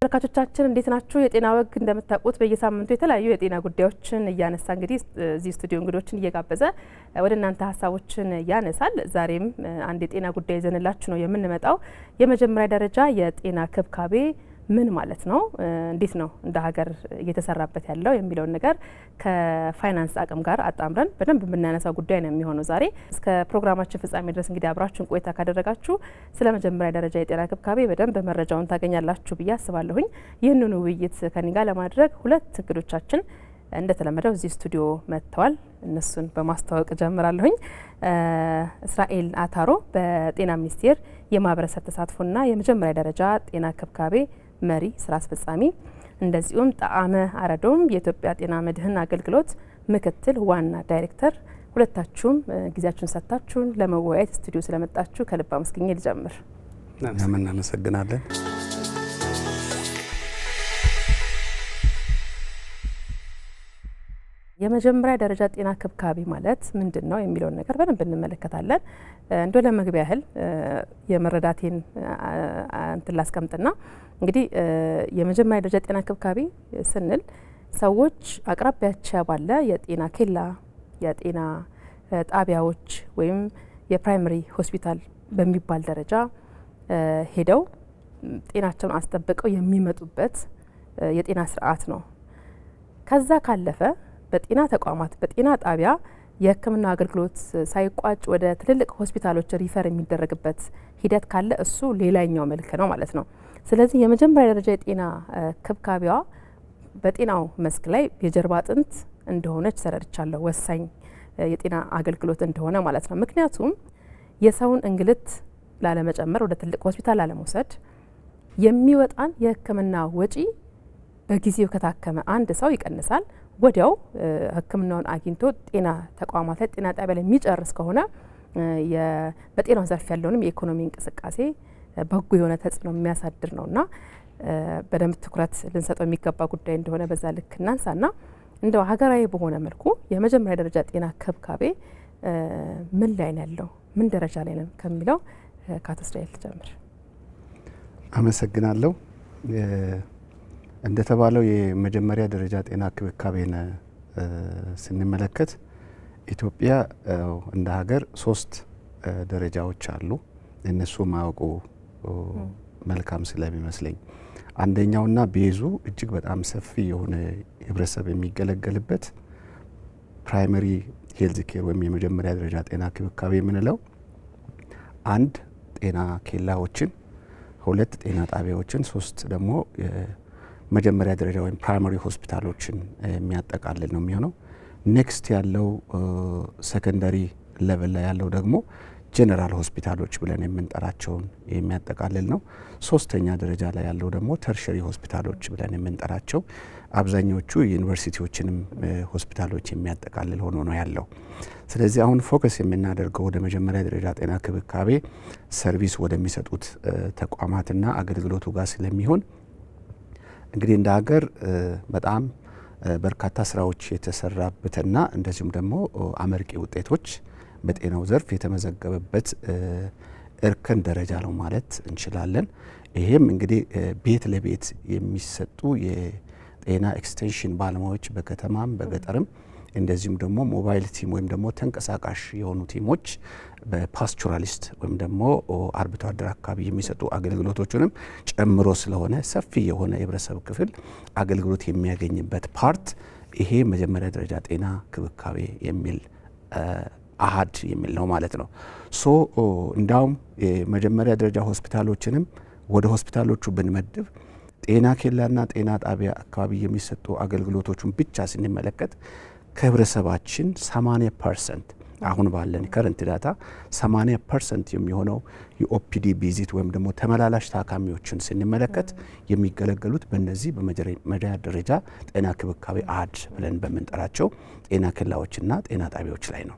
ተመልካቾቻችን እንዴት ናችሁ? የጤና ወግ እንደምታውቁት በየሳምንቱ የተለያዩ የጤና ጉዳዮችን እያነሳ እንግዲህ እዚህ ስቱዲዮ እንግዶችን እየጋበዘ ወደ እናንተ ሀሳቦችን ያነሳል። ዛሬም አንድ የጤና ጉዳይ ይዘንላችሁ ነው የምንመጣው። የመጀመሪያ ደረጃ የጤና ክብካቤ ምን ማለት ነው? እንዴት ነው እንደ ሀገር እየተሰራበት ያለው የሚለውን ነገር ከፋይናንስ አቅም ጋር አጣምረን በደንብ የምናነሳው ጉዳይ ነው የሚሆነው ዛሬ። እስከ ፕሮግራማችን ፍጻሜ ድረስ እንግዲህ አብራችሁን ቆይታ ካደረጋችሁ ስለ መጀመሪያ ደረጃ የጤና ክብካቤ በደንብ መረጃውን ታገኛላችሁ ብዬ አስባለሁኝ። ይህንን ውይይት ከኔ ጋር ለማድረግ ሁለት እንግዶቻችን እንደተለመደው እዚህ ስቱዲዮ መጥተዋል። እነሱን በማስተዋወቅ ጀምራለሁኝ። እስራኤል አታሮ በጤና ሚኒስቴር የማህበረሰብ ተሳትፎና የመጀመሪያ ደረጃ ጤና ክብካቤ መሪ ስራ አስፈጻሚ፣ እንደዚሁም ጣዕመ አረዶም የኢትዮጵያ ጤና መድህን አገልግሎት ምክትል ዋና ዳይሬክተር። ሁለታችሁም ጊዜያችሁን ሰጥታችሁን ለመወያየት ስቱዲዮ ስለመጣችሁ ከልብ አመስግኜ ልጀምር። እናመሰግናለን። የመጀመሪያ ደረጃ ጤና ክብካቤ ማለት ምንድን ነው የሚለውን ነገር በደንብ እንመለከታለን። እንደ ለመግቢያ ያህል የመረዳቴን እንትን ላስቀምጥና እንግዲህ የመጀመሪያ ደረጃ ጤና ክብካቤ ስንል ሰዎች አቅራቢያቸው ባለ የጤና ኬላ፣ የጤና ጣቢያዎች ወይም የፕራይመሪ ሆስፒታል በሚባል ደረጃ ሄደው ጤናቸውን አስጠብቀው የሚመጡበት የጤና ስርዓት ነው። ከዛ ካለፈ በጤና ተቋማት በጤና ጣቢያ የሕክምና አገልግሎት ሳይቋጭ ወደ ትልልቅ ሆስፒታሎች ሪፈር የሚደረግበት ሂደት ካለ እሱ ሌላኛው መልክ ነው ማለት ነው። ስለዚህ የመጀመሪያ ደረጃ የጤና ክብካቤዋ በጤናው መስክ ላይ የጀርባ አጥንት እንደሆነች ተረድቻለሁ። ወሳኝ የጤና አገልግሎት እንደሆነ ማለት ነው። ምክንያቱም የሰውን እንግልት ላለመጨመር፣ ወደ ትልቅ ሆስፒታል ላለመውሰድ የሚወጣን የሕክምና ወጪ በጊዜው ከታከመ አንድ ሰው ይቀንሳል። ወዲያው ሕክምናውን አግኝቶ ጤና ተቋማት ላይ ጤና ጣቢያ ላይ የሚጨርስ ከሆነ በጤናው ዘርፍ ያለውንም የኢኮኖሚ እንቅስቃሴ በጎ የሆነ ተጽዕኖ የሚያሳድር ነውና በደንብ ትኩረት ልንሰጠው የሚገባ ጉዳይ እንደሆነ በዛ ልክ እናንሳና እንደው ሀገራዊ በሆነ መልኩ የመጀመሪያ ደረጃ ጤና ክብካቤ ምን ላይ ነው ያለው፣ ምን ደረጃ ላይ ነው ከሚለው ከአቶ እስራኤል ልጀምር። አመሰግናለሁ። እንደተባለው የመጀመሪያ ደረጃ ጤና ክብካቤን ስንመለከት ኢትዮጵያ እንደ ሀገር 3 ደረጃዎች አሉ። እነሱ ማወቁ መልካም ስለሚመስለኝ አንደኛውና ቤዙ እጅግ በጣም ሰፊ የሆነ ህብረተሰብ የሚገለገልበት ፕራይመሪ ሄልዝ ኬር ወይም የመጀመሪያ ደረጃ ጤና ክብካቤ የምንለው 1 ጤና ኬላዎችን፣ 2 ጤና ጣቢያዎችን፣ 3 ደግሞ መጀመሪያ ደረጃ ወይም ፕራይመሪ ሆስፒታሎችን የሚያጠቃልል ነው የሚሆነው። ኔክስት ያለው ሰከንደሪ ሌቨል ላይ ያለው ደግሞ ጄኔራል ሆስፒታሎች ብለን የምንጠራቸውን የሚያጠቃልል ነው። 3ኛ ደረጃ ላይ ያለው ደግሞ ተርሸሪ ሆስፒታሎች ብለን የምንጠራቸው አብዛኞቹ ዩኒቨርሲቲዎችንም ሆስፒታሎች የሚያጠቃልል ሆኖ ነው ያለው። ስለዚህ አሁን ፎከስ የምናደርገው ወደ መጀመሪያ ደረጃ ጤና ክብካቤ ሰርቪስ ወደሚሰጡት ተቋማትና አገልግሎቱ ጋር ስለሚሆን እንግዲህ እንደ ሀገር በጣም በርካታ ስራዎች የተሰራበትና እንደዚሁም ደግሞ አመርቂ ውጤቶች በጤናው ዘርፍ የተመዘገበበት እርከን ደረጃ ነው ማለት እንችላለን። ይሄም እንግዲህ ቤት ለቤት የሚሰጡ የጤና ኤክስቴንሽን ባለሙያዎች በከተማም በገጠርም እንደዚሁም ደግሞ ሞባይል ቲም ወይም ደግሞ ተንቀሳቃሽ የሆኑ ቲሞች በፓስቹራሊስት ወይም ደግሞ አርብቶ አደር አካባቢ የሚሰጡ አገልግሎቶችንም ጨምሮ ስለሆነ ሰፊ የሆነ የህብረተሰብ ክፍል አገልግሎት የሚያገኝበት ፓርት ይሄ መጀመሪያ ደረጃ ጤና ክብካቤ የሚል አሃድ የሚል ነው ማለት ነው። ሶ እንዳውም የመጀመሪያ ደረጃ ሆስፒታሎችንም ወደ ሆስፒታሎቹ ብንመድብ ጤና ኬላና ጤና ጣቢያ አካባቢ የሚሰጡ አገልግሎቶቹን ብቻ ስንመለከት ከህብረተሰባችን 80% አሁን ባለን ከረንት ዳታ 80% የሚሆነው የኦፒዲ ቪዚት ወይም ደግሞ ተመላላሽ ታካሚዎችን ስንመለከት የሚገለገሉት በእነዚህ በመጀመሪያ ደረጃ ጤና ክብካቤ አሃድ ብለን በምንጠራቸው ጤና ኬላዎችና ጤና ጣቢያዎች ላይ ነው።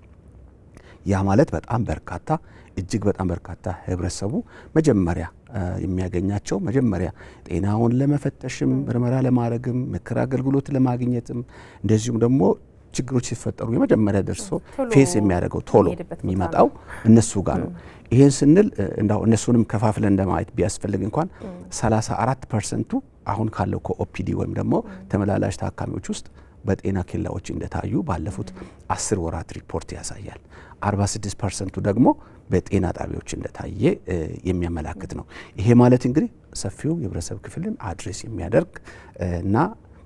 ያ ማለት በጣም በርካታ እጅግ በጣም በርካታ ህብረተሰቡ መጀመሪያ የሚያገኛቸው መጀመሪያ ጤናውን ለመፈተሽም ምርመራ ለማድረግም ምክር አገልግሎት ለማግኘትም እንደዚሁም ደግሞ ችግሮች ሲፈጠሩ የመጀመሪያ ደርሶ ፌስ የሚያደርገው ቶሎ የሚመጣው እነሱ ጋር ነው። ይሄን ስንል እንዳው እነሱንም ከፋፍለን እንደማየት ቢያስፈልግ እንኳን 34% አሁን ካለው ከኦፒዲ ወይም ደግሞ ተመላላሽ ታካሚዎች ውስጥ በጤና ኬላዎች እንደታዩ ባለፉት 10 ወራት ሪፖርት ያሳያል። 46% ደግሞ በጤና ጣቢያዎች እንደታየ የሚያመላክት ነው። ይሄ ማለት እንግዲህ ሰፊው የህብረተሰብ ክፍልን አድሬስ የሚያደርግ እና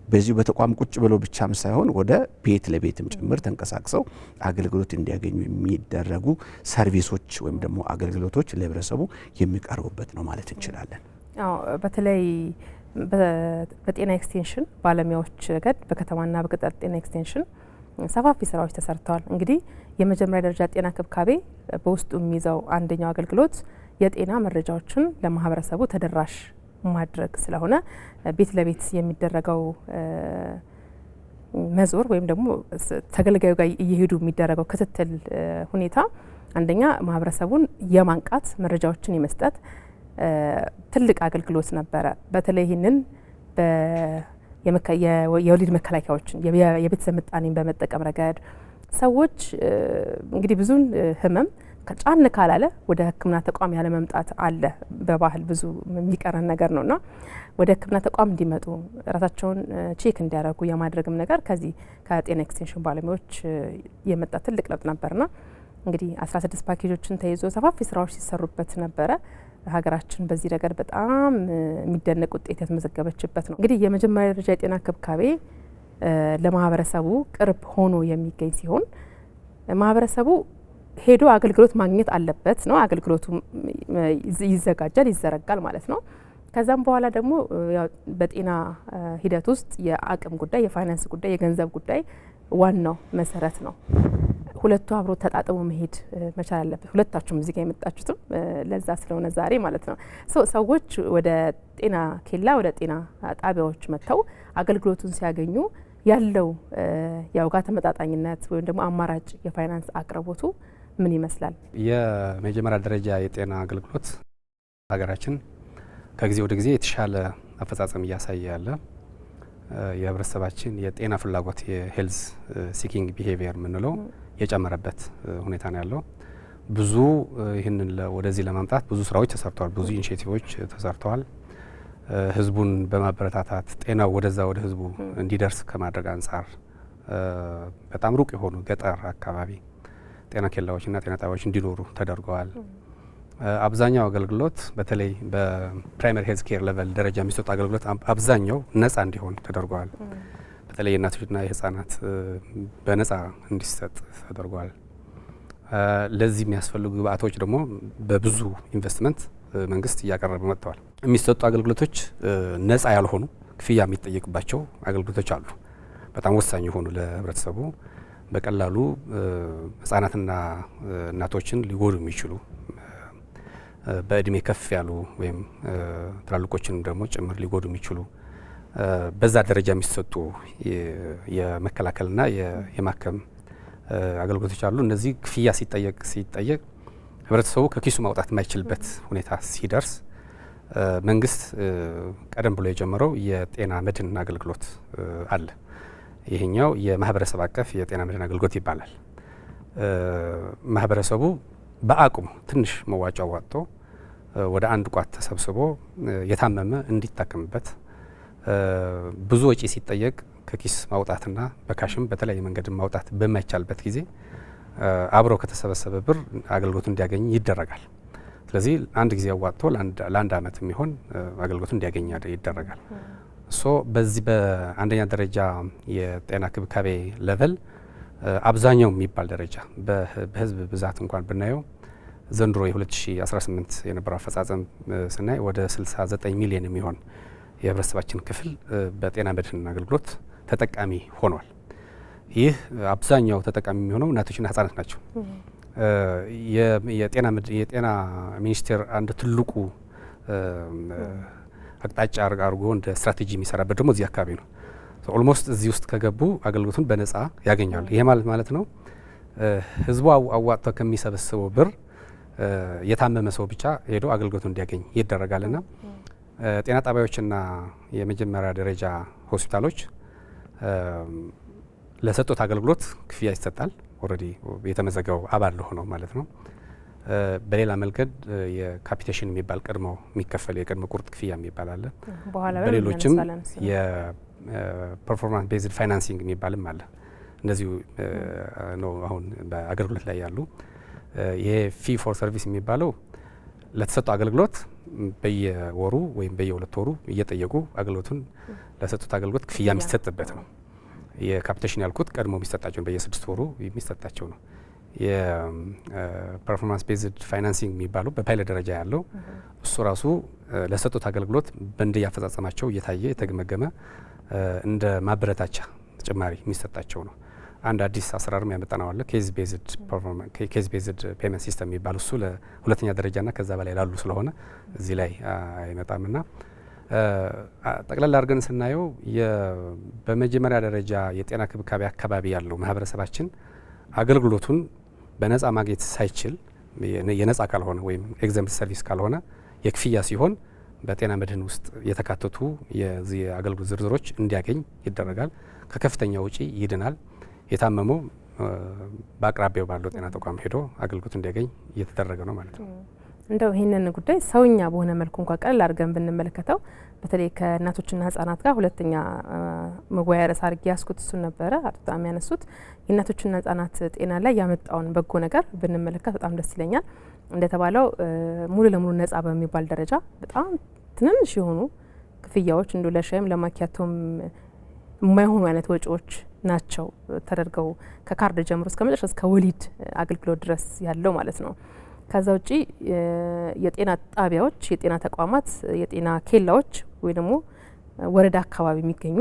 በዚሁ በተቋም ቁጭ ብሎ ብቻም ሳይሆን ወደ ቤት ለቤትም ጭምር ተንቀሳቅሰው አገልግሎት እንዲያገኙ የሚደረጉ ሰርቪሶች ወይም ደግሞ አገልግሎቶች ለህብረተሰቡ የሚቀርቡበት ነው ማለት እንችላለን። አዎ በተለይ በጤና ኤክስቴንሽን ባለሙያዎች ረገድ በከተማና በገጠር ጤና ኤክስቴንሽን ሰፋፊ ስራዎች ተሰርተዋል። እንግዲህ የመጀመሪያ ደረጃ ጤና ክብካቤ በውስጡ የሚይዘው አንደኛው አገልግሎት የጤና መረጃዎችን ለማህበረሰቡ ተደራሽ ማድረግ ስለሆነ ቤት ለቤት የሚደረገው መዞር ወይም ደግሞ ተገልጋዩ ጋር እየሄዱ የሚደረገው ክትትል ሁኔታ አንደኛ ማህበረሰቡን የማንቃት መረጃዎችን የመስጠት ትልቅ አገልግሎት ነበረ። በተለይ ይህንን የወሊድ መከላከያዎችን የቤተሰብ ምጣኔን በመጠቀም ረገድ ሰዎች እንግዲህ ብዙን ህመም ጫን ካላለ ወደ ሕክምና ተቋም ያለ መምጣት አለ። በባህል ብዙ የሚቀረን ነገር ነውና ወደ ሕክምና ተቋም እንዲመጡ ራሳቸውን ቼክ እንዲያደርጉ የማድረግም ነገር ከዚህ ከጤና ኤክስቴንሽን ባለሙያዎች የመጣ ትልቅ ለውጥ ነበርና እንግዲህ 16 ፓኬጆችን ተይዞ ሰፋፊ ስራዎች ሲሰሩበት ነበረ። ሀገራችን በዚህ ረገድ በጣም የሚደነቅ ውጤት ያስመዘገበችበት ነው። እንግዲህ የመጀመሪያ ደረጃ የጤና ክብካቤ ለማህበረሰቡ ቅርብ ሆኖ የሚገኝ ሲሆን ማህበረሰቡ ሄዶ አገልግሎት ማግኘት አለበት ነው። አገልግሎቱ ይዘጋጃል፣ ይዘረጋል ማለት ነው። ከዛም በኋላ ደግሞ በጤና ሂደት ውስጥ የአቅም ጉዳይ፣ የፋይናንስ ጉዳይ፣ የገንዘብ ጉዳይ ዋናው መሰረት ነው። ሁለቱ አብሮ ተጣጥሞ መሄድ መቻል አለበት። ሁለታችሁም እዚህ ጋር የመጣችሁትም ለዛ ስለሆነ ዛሬ ማለት ነው ሰዎች ወደ ጤና ኬላ ወደ ጤና ጣቢያዎች መጥተው አገልግሎቱን ሲያገኙ ያለው የዋጋ ተመጣጣኝነት ወይም ደግሞ አማራጭ የፋይናንስ አቅርቦቱ ምን ይመስላል? የመጀመሪያ ደረጃ የጤና አገልግሎት ሀገራችን ከጊዜ ወደ ጊዜ የተሻለ አፈጻጸም እያሳየ ያለ የህብረተሰባችን የጤና ፍላጎት የሄልዝ ሲኪንግ ቢሄቪየር የምንለው የጨመረበት ሁኔታ ነው ያለው። ብዙ ይህንን ወደዚህ ለማምጣት ብዙ ስራዎች ተሰርተዋል። ብዙ ኢኒሼቲቮች ተሰርተዋል። ህዝቡን በማበረታታት ጤናው ወደዛ ወደ ህዝቡ እንዲደርስ ከማድረግ አንጻር በጣም ሩቅ የሆኑ ገጠር አካባቢ ጤና ኬላዎችና ጤና ጣቢያዎች እንዲኖሩ ተደርገዋል። አብዛኛው አገልግሎት በተለይ በፕራይመሪ ሄልዝ ኬር ሌቨል ደረጃ የሚሰጡ አገልግሎት አብዛኛው ነጻ እንዲሆን ተደርገዋል። በተለይ የእናቶችና የህፃናት በነጻ እንዲሰጥ ተደርጓል። ለዚህ የሚያስፈልጉ ግብአቶች ደግሞ በብዙ ኢንቨስትመንት መንግስት እያቀረበ መጥተዋል። የሚሰጡ አገልግሎቶች ነጻ ያልሆኑ ክፍያ የሚጠየቅባቸው አገልግሎቶች አሉ። በጣም ወሳኝ የሆኑ ለህብረተሰቡ በቀላሉ ህጻናትና እናቶችን ሊጎዱ የሚችሉ በእድሜ ከፍ ያሉ ወይም ትላልቆችን ደግሞ ጭምር ሊጎዱ የሚችሉ በዛ ደረጃ የሚሰጡ የመከላከልና የማከም አገልግሎቶች አሉ። እነዚህ ክፍያ ሲጠየቅ ህብረተሰቡ ከኪሱ ማውጣት የማይችልበት ሁኔታ ሲደርስ መንግስት ቀደም ብሎ የጀመረው የጤና መድን አገልግሎት አለ። ይሄኛው የማህበረሰብ አቀፍ የጤና መድን አገልግሎት ይባላል። ማህበረሰቡ በአቅሙ ትንሽ መዋጮ አዋጥቶ ወደ አንድ ቋት ተሰብስቦ የታመመ እንዲታከምበት ብዙ ወጪ ሲጠየቅ ከኪስ ማውጣትና በካሽም በተለያየ መንገድ ማውጣት በማይቻልበት ጊዜ አብሮ ከተሰበሰበ ብር አገልግሎቱ እንዲያገኝ ይደረጋል። ስለዚህ አንድ ጊዜ አዋጥቶ ለአንድ አመት የሚሆን አገልግሎቱ እንዲያገኝ ይደረጋል። በዚህ በአንደኛ ደረጃ የጤና ክብካቤ ሌቨል አብዛኛው የሚባል ደረጃ በህዝብ ብዛት እንኳን ብናየው ዘንድሮ የ2018 የነበረው አፈጻጸም ስናይ ወደ 69 ሚሊዮን የሚሆን የህብረተሰባችን ክፍል በጤና መድህን አገልግሎት ተጠቃሚ ሆኗል። ይህ አብዛኛው ተጠቃሚ የሚሆነው እናቶችና ህጻናት ናቸው። የጤና ሚኒስቴር አንድ ትልቁ አቅጣጫ አድርጎ እንደ ስትራቴጂ የሚሰራበት ደግሞ እዚህ አካባቢ ነው። ኦልሞስት እዚህ ውስጥ ከገቡ አገልግሎቱን በነጻ ያገኛሉ። ይሄ ማለት ነው ህዝቡ አዋጥቶ ከሚሰበስበው ብር የታመመ ሰው ብቻ ሄዶ አገልግሎቱን እንዲያገኝ ይደረጋልና ጤና ጣቢያዎችና የመጀመሪያ ደረጃ ሆስፒታሎች ለሰጡት አገልግሎት ክፍያ ይሰጣል። ኦልሬዲ የተመዘገበው አባል ሆነው ማለት ነው። በሌላ መልገድ የካፒቴሽን የሚባል ቀድሞ የሚከፈል የቅድመ ቁርጥ ክፍያ የሚባል አለ። በሌሎችም የፐርፎርማንስ ቤዝድ ፋይናንሲንግ የሚባልም አለ። እንደዚሁ ነው አሁን በአገልግሎት ላይ ያሉ። ይሄ ፊ ፎር ሰርቪስ የሚባለው ለተሰጡ አገልግሎት በየወሩ ወይም በየ2 ወሩ እየጠየቁ አገልግሎቱን ለሰጡት አገልግሎት ክፍያ የሚሰጥበት ነው። የካፒቴሽን ያልኩት ቀድሞ የሚሰጣቸው በየ6 ወሩ የሚሰጣቸው ነው። የፐርፎርማንስ ቤዝድ ፋይናንሲንግ የሚባለው በፓይለት ደረጃ ያለው እሱ ራሱ ለሰጡት አገልግሎት በእንደየ አፈጻጸማቸው እየታየ የተገመገመ እንደ ማበረታቻ ተጨማሪ የሚሰጣቸው ነው። አንድ አዲስ አሰራርም ያመጣነው አለ። ኬዝ ቤዝድ ፔመንት ሲስተም የሚባል እሱ ለሁለተኛ ደረጃና ከዛ በላይ ላሉ ስለሆነ እዚህ ላይ አይመጣምና ጠቅላላ አድርገን ስናየው በመጀመሪያ ደረጃ የጤና ክብካቤ አካባቢ ያለው ማህበረሰባችን አገልግሎቱን በነጻ ማግኘት ሳይችል የነጻ ካልሆነ ወይም ኤግዘምፕት ሰርቪስ ካልሆነ የክፍያ ሲሆን በጤና መድህን ውስጥ የተካተቱ የዚህ አገልግሎት ዝርዝሮች እንዲያገኝ ይደረጋል። ከከፍተኛ ውጪ ይድናል። የታመመው በአቅራቢያው ባለው ጤና ተቋም ሄዶ አገልግሎት እንዲያገኝ እየተደረገ ነው ማለት ነው። እንደው ይህንን ጉዳይ ሰውኛ በሆነ መልኩ እንኳን ቀለል አድርገን ብንመለከተው በተለይ ከእናቶችና ህጻናት ጋር ሁለተኛ መወያያ ርዕስ አድርጌ ያስኩት እሱን ነበረ። አቶ ጣም ያነሱት የእናቶችና ህጻናት ጤና ላይ ያመጣውን በጎ ነገር ብንመለከት በጣም ደስ ይለኛል። እንደተባለው ሙሉ ለሙሉ ነጻ በሚባል ደረጃ በጣም ትንንሽ የሆኑ ክፍያዎች እንዶ ለሻይም ለማኪያቶም የማይሆኑ አይነት ወጪዎች ናቸው ተደርገው ከካርድ ጀምሮ እስከ መጨረሻ እስከ ወሊድ አገልግሎት ድረስ ያለው ማለት ነው። ከዛ ውጪ የጤና ጣቢያዎች፣ የጤና ተቋማት፣ የጤና ኬላዎች ወይ ደግሞ ወረዳ አካባቢ የሚገኙ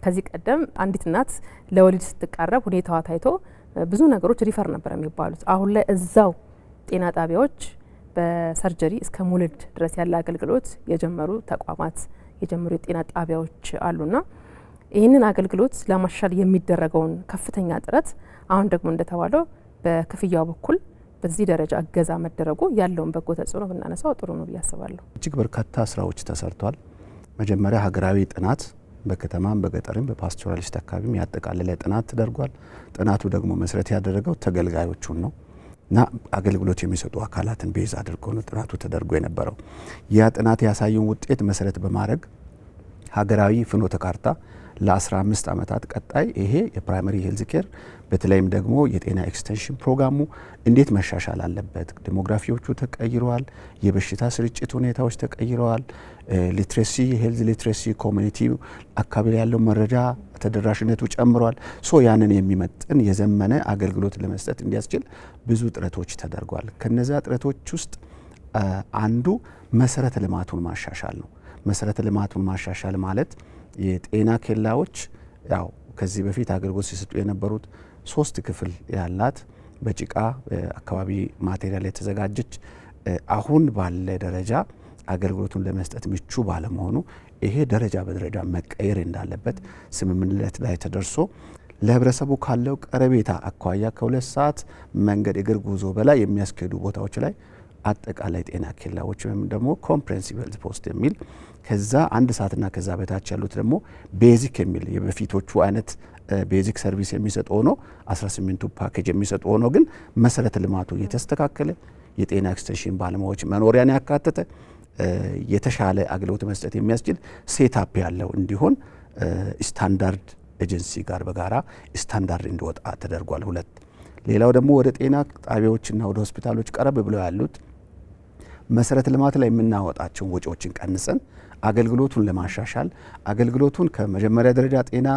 ከዚህ ቀደም አንዲት እናት ለወሊድ ስትቃረብ ሁኔታዋ ታይቶ ብዙ ነገሮች ሪፈር ነበር የሚባሉት። አሁን ላይ እዛው ጤና ጣቢያዎች በሰርጀሪ እስከ መውለድ ድረስ ያለ አገልግሎት የጀመሩ ተቋማት የጀመሩ የጤና ጣቢያዎች አሉና ይህንን አገልግሎት ለማሻሻል የሚደረገውን ከፍተኛ ጥረት አሁን ደግሞ እንደተባለው በክፍያው በኩል በዚህ ደረጃ እገዛ መደረጉ ያለውን በጎ ተጽዕኖ ብናነሳው ጥሩ ነው ብዬ አስባለሁ። እጅግ በርካታ ስራዎች ተሰርቷል። መጀመሪያ ሀገራዊ ጥናት በከተማም በገጠርም በፓስቶራሊስት አካባቢም ያጠቃለለ ጥናት ተደርጓል። ጥናቱ ደግሞ መሰረት ያደረገው ተገልጋዮቹን ነው እና አገልግሎት የሚሰጡ አካላትን ቤዝ አድርጎ ነው ጥናቱ ተደርጎ የነበረው። ያ ጥናት ያሳየውን ውጤት መሰረት በማድረግ ሀገራዊ ፍኖተ ካርታ ለ15 ዓመታት ቀጣይ ይሄ የፕራይመሪ ሄልዝ ኬር በተለይም ደግሞ የጤና ኤክስቴንሽን ፕሮግራሙ እንዴት መሻሻል አለበት፣ ዴሞግራፊዎቹ ተቀይረዋል፣ የበሽታ ስርጭት ሁኔታዎች ተቀይረዋል፣ ሊትሬሲ ሄልዝ ሊትሬሲ ኮሚኒቲ አካባቢ ያለው መረጃ ተደራሽነቱ ጨምሯል። ሶ ያንን የሚመጥን የዘመነ አገልግሎት ለመስጠት እንዲያስችል ብዙ ጥረቶች ተደርጓል። ከነዛ ጥረቶች ውስጥ አንዱ መሰረተ ልማቱን ማሻሻል ነው። መሰረተ ልማቱን ማሻሻል ማለት የጤና ኬላዎች ያው ከዚህ በፊት አገልግሎት ሲሰጡ የነበሩት 3 ክፍል ያላት በጭቃ አካባቢ ማቴሪያል የተዘጋጀች አሁን ባለ ደረጃ አገልግሎቱን ለመስጠት ምቹ ባለመሆኑ ይሄ ደረጃ በደረጃ መቀየር እንዳለበት ስምምነት ላይ ተደርሶ ለህብረተሰቡ ካለው ቀረቤታ አኳያ ከ2 ሰዓት መንገድ እግር ጉዞ በላይ የሚያስኬዱ ቦታዎች ላይ አጠቃላይ ጤና ኬላዎች ወይም ደግሞ ኮምፕሬሄንሲቭ ሄልዝ ፖስት የሚል ከዛ 1 ሰዓትና ከዛ በታች ያሉት ደግሞ ቤዚክ የሚል የበፊቶቹ አይነት ቤዚክ ሰርቪስ የሚሰጥ ሆኖ 18ቱ ፓኬጅ የሚሰጥ ሆኖ ግን መሰረተ ልማቱ የተስተካከለ የጤና ኤክስቴንሽን ባለሙያዎች መኖሪያን ያካተተ የተሻለ አገልግሎት መስጠት የሚያስችል ሴታፕ ያለው እንዲሆን ስታንዳርድ ኤጀንሲ ጋር በጋራ ስታንዳርድ እንዲወጣ ተደርጓል። 2 ሌላው ደግሞ ወደ ጤና ጣቢያዎችና ወደ ሆስፒታሎች ቀረብ ብለው ያሉት መሰረተ ልማት ላይ የምናወጣቸውን ወጪዎችን ቀንሰን አገልግሎቱን ለማሻሻል አገልግሎቱን ከመጀመሪያ ደረጃ ጤና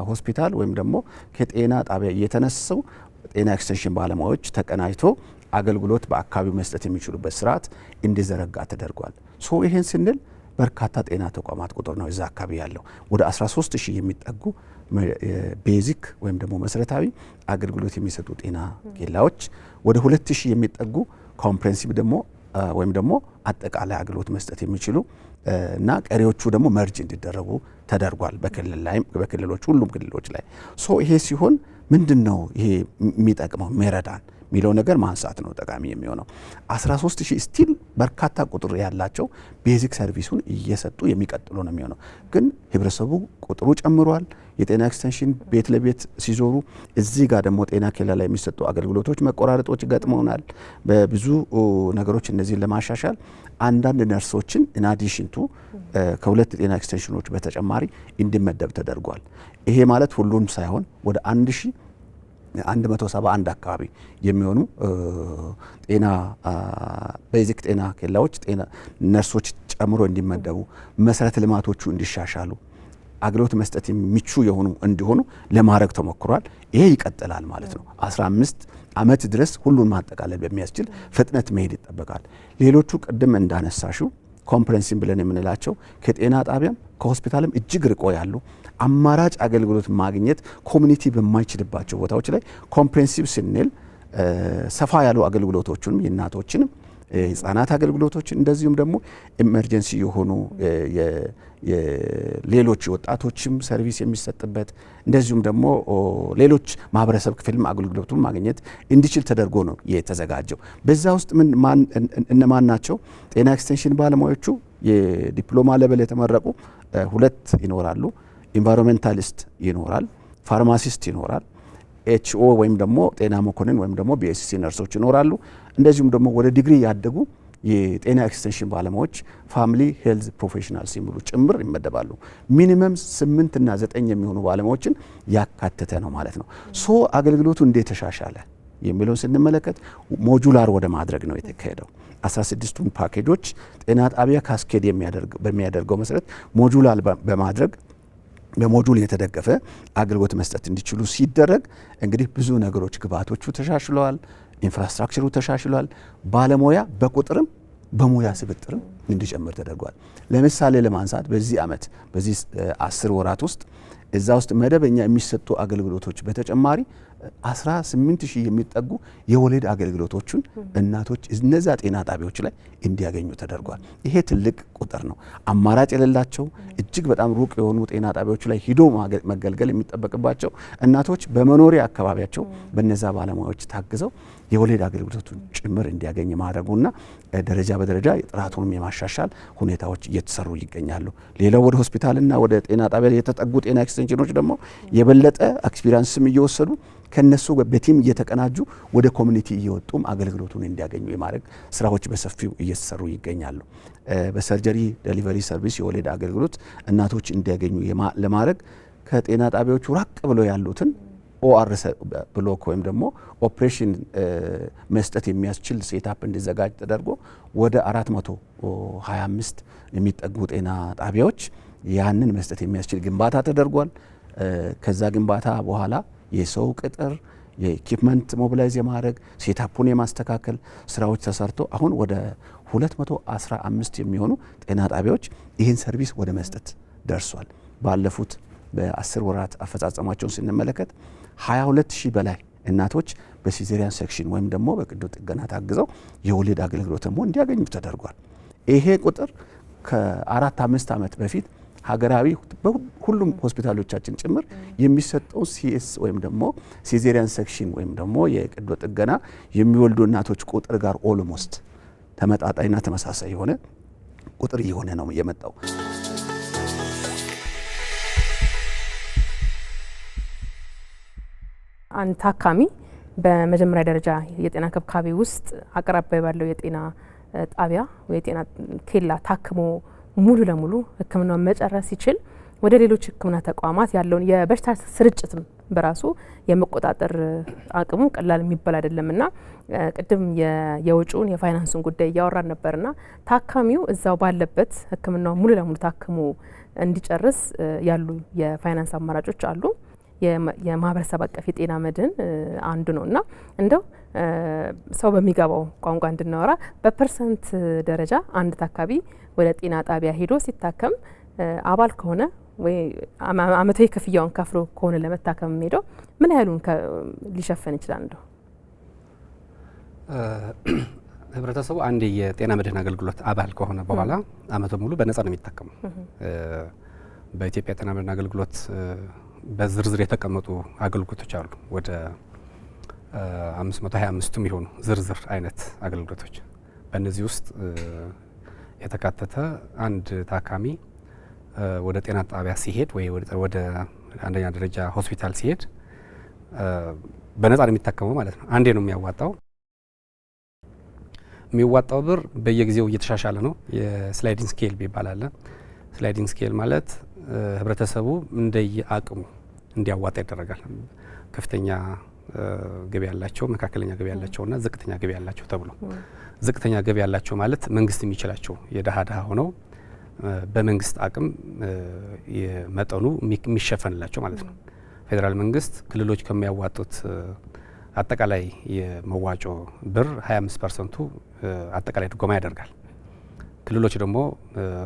ሆስፒታል ወይም ደግሞ ከጤና ጣቢያ እየተነሱ ጤና ኤክስቴንሽን ባለሙያዎች ተቀናጅቶ አገልግሎት በአካባቢው መስጠት የሚችሉበት ስርዓት እንዲዘረጋ ተደርጓል። ሶ ይሄን ስንል በርካታ ጤና ተቋማት ቁጥር ነው እዛ አካባቢ ያለው ወደ 13000 የሚጠጉ ቤዚክ ወይም ደግሞ መሰረታዊ አገልግሎት የሚሰጡ ጤና ኬላዎች ወደ 2000 የሚጠጉ ኮምፕሬሄንሲቭ ደግሞ ወይም ደግሞ አጠቃላይ አገልግሎት መስጠት የሚችሉ እና ቀሪዎቹ ደግሞ መርጅ እንዲደረጉ ተደርጓል። በክልሎች ሁሉም ክልሎች ላይ ሶ ይሄ ሲሆን ምንድነው ይሄ የሚጠቅመው ሚረዳን ሚለው ነገር ማንሳት ነው ጠቃሚ የሚሆነው። 13000 ስቲል በርካታ ቁጥር ያላቸው ቤዚክ ሰርቪሱን እየሰጡ የሚቀጥሉ ነው የሚሆነው። ግን ህብረተሰቡ ቁጥሩ ጨምሯል፣ የጤና ኤክስቴንሽን ቤት ለቤት ሲዞሩ እዚህ ጋር ደግሞ ጤና ኬላ ላይ የሚሰጡ አገልግሎቶች መቆራረጦች ገጥመውናል። በብዙ ነገሮች እነዚህን ለማሻሻል አንዳንድ ነርሶችን ኢናዲሽንቱ ከሁለት ጤና ኤክስቴንሽኖች በተጨማሪ እንዲመደብ ተደርጓል። ይሄ ማለት ሁሉም ሳይሆን ወደ 1171 አካባቢ የሚሆኑ ጤና ቤዚክ ጤና ኬላዎች ጤና ነርሶች ጨምሮ እንዲመደቡ መሰረተ ልማቶቹ እንዲሻሻሉ አገልግሎት መስጠት የሚቹ የሆኑ እንዲሆኑ ለማድረግ ተሞክሯል። ይሄ ይቀጥላል ማለት ነው። 15 ዓመት ድረስ ሁሉን ማጠቃለል በሚያስችል ፍጥነት መሄድ ይጠበቃል። ሌሎቹ ቅድም እንዳነሳሹ ኮምፕሬንሲቭ ብለን የምንላቸው ከጤና ጣቢያም ከሆስፒታልም እጅግ ርቆ ያሉ አማራጭ አገልግሎት ማግኘት ኮሚኒቲ በማይችልባቸው ቦታዎች ላይ ኮምፕሬንሲቭ ስንል ሰፋ ያሉ አገልግሎቶችንም የእናቶችንም የህፃናት አገልግሎቶችን እንደዚሁም ደግሞ ኢመርጀንሲ የሆኑ ሌሎች ወጣቶችም ሰርቪስ የሚሰጥበት እንደዚሁም ደግሞ ሌሎች ማህበረሰብ ክፍልም አገልግሎቱን ማግኘት እንዲችል ተደርጎ ነው የተዘጋጀው። በዛ ውስጥ እነማን ናቸው? ጤና ኤክስቴንሽን ባለሙያዎቹ የዲፕሎማ ሌቨል የተመረቁ 2 ይኖራሉ። ኢንቫይሮንሜንታሊስት ይኖራል፣ ፋርማሲስት ይኖራል፣ ኤችኦ ወይም ደግሞ ጤና መኮንን ወይም ደግሞ ቢኤስሲ ነርሶች ይኖራሉ። እንደዚሁም ደግሞ ወደ ዲግሪ ያደጉ የጤና ኤክስቴንሽን ባለሙያዎች ፋሚሊ ሄልዝ ፕሮፌሽናልስ የሚሉ ጭምር ይመደባሉ። ሚኒመም 8 እና 9 የሚሆኑ ባለሙያዎችን ያካተተ ነው ማለት ነው። ሶ አገልግሎቱ እንዴት ተሻሻለ የሚለውን ስንመለከት ሞጁላር ወደ ማድረግ ነው የተካሄደው። 16ቱን ፓኬጆች ጤና ጣቢያ ካስኬድ በሚያደርገው መሰረት ሞጁላር በማድረግ በሞጁል የተደገፈ አገልግሎት መስጠት እንዲችሉ ሲደረግ እንግዲህ ብዙ ነገሮች ግብአቶቹ ተሻሽለዋል፣ ኢንፍራስትራክቸሩ ተሻሽሏል። ባለሙያ በቁጥርም በሙያ ስብጥርም እንዲጨምር ተደርጓል። ለምሳሌ ለማንሳት በዚህ ዓመት በዚህ 10 ወራት ውስጥ እዛ ውስጥ መደበኛ የሚሰጡ አገልግሎቶች በተጨማሪ 18000 የሚጠጉ የወሊድ አገልግሎቶችን እናቶች እነዛ ጤና ጣቢያዎች ላይ እንዲያገኙ ተደርጓል። ይሄ ትልቅ ቁጥር ነው። አማራጭ የሌላቸው እጅግ በጣም ሩቅ የሆኑ ጤና ጣቢያዎች ላይ ሂዶ መገልገል የሚጠበቅባቸው እናቶች በመኖሪያ አካባቢያቸው በነዛ ባለሙያዎች ታግዘው የወሊድ አገልግሎቱን ጭምር እንዲያገኝ ማድረጉና ደረጃ በደረጃ ጥራቱንም የማሻሻል ሁኔታዎች እየተሰሩ ይገኛሉ። ሌላው ወደ ሆስፒታልና ወደ ጤና ጣቢያ የተጠጉ ጤና ኤክስቴንሽኖች ደግሞ የበለጠ ኤክስፒሪያንስም እየወሰዱ ከነሱ በቲም እየተቀናጁ ወደ ኮሚኒቲ እየወጡም አገልግሎቱን እንዲያገኙ የማድረግ ስራዎች በሰፊው እየተሰሩ ይገኛሉ። በሰርጀሪ ዴሊቨሪ ሰርቪስ የወሊድ አገልግሎት እናቶች እንዲያገኙ ለማድረግ ከጤና ጣቢያዎቹ ራቅ ብለው ያሉትን ኦአር ብሎክ ወይም ደግሞ ኦፕሬሽን መስጠት የሚያስችል ሴታፕ እንዲዘጋጅ ተደርጎ ወደ 425 የሚጠጉ ጤና ጣቢያዎች ያንን መስጠት የሚያስችል ግንባታ ተደርጓል። ከዛ ግንባታ በኋላ የሰው ቅጥር የኢኩፕመንት ሞቢላይዝ የማድረግ ሴታፑን የማስተካከል ስራዎች ተሰርቶ አሁን ወደ 215 የሚሆኑ ጤና ጣቢያዎች ይህን ሰርቪስ ወደ መስጠት ደርሷል። ባለፉት በ10 ወራት አፈጻጸማቸውን ስንመለከት 22000 በላይ እናቶች በሲዜሪያን ሴክሽን ወይም ደግሞ በቀዶ ጥገና ታግዘው የወሊድ አገልግሎት ደግሞ እንዲያገኙ ተደርጓል። ይሄ ቁጥር ከ4-5 ዓመት በፊት ሀገራዊ ሁሉም ሆስፒታሎቻችን ጭምር የሚሰጠው ሲኤስ ወይም ደግሞ ሲዜሪያን ሴክሽን ወይም ደግሞ የቀዶ ጥገና የሚወልዱ እናቶች ቁጥር ጋር ኦልሞስት ተመጣጣኝና ተመሳሳይ የሆነ ቁጥር እየሆነ ነው የመጣው። አንድ ታካሚ በመጀመሪያ ደረጃ የጤና ክብካቤ ውስጥ አቅራቢያ ባለው የጤና ጣቢያ ወይ የጤና ኬላ ታክሞ ሙሉ ለሙሉ ሕክምናውን መጨረስ ሲችል ወደ ሌሎች ሕክምና ተቋማት ያለውን የበሽታ ስርጭትም በራሱ የመቆጣጠር አቅሙ ቀላል የሚባል አይደለምና ቅድም የወጪውን የፋይናንሱን ጉዳይ እያወራን ነበርና ታካሚው እዛው ባለበት ሕክምናው ሙሉ ለሙሉ ታክሞ እንዲጨርስ ያሉ የፋይናንስ አማራጮች አሉ። የማህበረሰብ አቀፍ የጤና መድን አንዱ ነውና እንደው ሰው በሚገባው ቋንቋ እንድናወራ በፐርሰንት ደረጃ አንድ ታካቢ ወደ ጤና ጣቢያ ሄዶ ሲታከም አባል ከሆነ ወይ አመታዊ ክፍያውን ከፍሎ ከሆነ ለመታከም ሄደው ምን ያህሉን ሊሸፈን ይችላል? እንደው ህብረተሰቡ አንድ የጤና መድህን አገልግሎት አባል ከሆነ በኋላ አመቱ ሙሉ በነጻ ነው የሚታከመው። በኢትዮጵያ ጤና መድህን አገልግሎት በዝርዝር የተቀመጡ አገልግሎቶች አሉ። ወደ 525ቱም የሆኑ ዝርዝር አይነት አገልግሎቶች በእነዚህ ውስጥ የተካተተ አንድ ታካሚ ወደ ጤና ጣቢያ ሲሄድ ወይ ወደ አንደኛ ደረጃ ሆስፒታል ሲሄድ በነጻ ነው የሚታከመው ማለት ነው። አንዴ ነው የሚያዋጣው። የሚዋጣው ብር በየጊዜው እየተሻሻለ ነው። የስላይዲንግ ስኬል ይባላል። ስላይዲንግ ስኬል ማለት ህብረተሰቡ እንደየ አቅሙ እንዲያዋጣ ይደረጋል። ከፍተኛ ገቢ ያላቸው፣ መካከለኛ ገቢ ያላቸውና ዝቅተኛ ገቢ ያላቸው ተብሎ ዝቅተኛ ገቢ ያላቸው ማለት መንግስት የሚችላቸው የድሃ ሆነው በመንግስት አቅም የመጠኑ የሚሸፈንላቸው ማለት ነው። ፌዴራል መንግስት ክልሎች ከሚያዋጡት አጠቃላይ የመዋጮ ብር 25%ቱ አጠቃላይ ድጎማ ያደርጋል። ክልሎች ደግሞ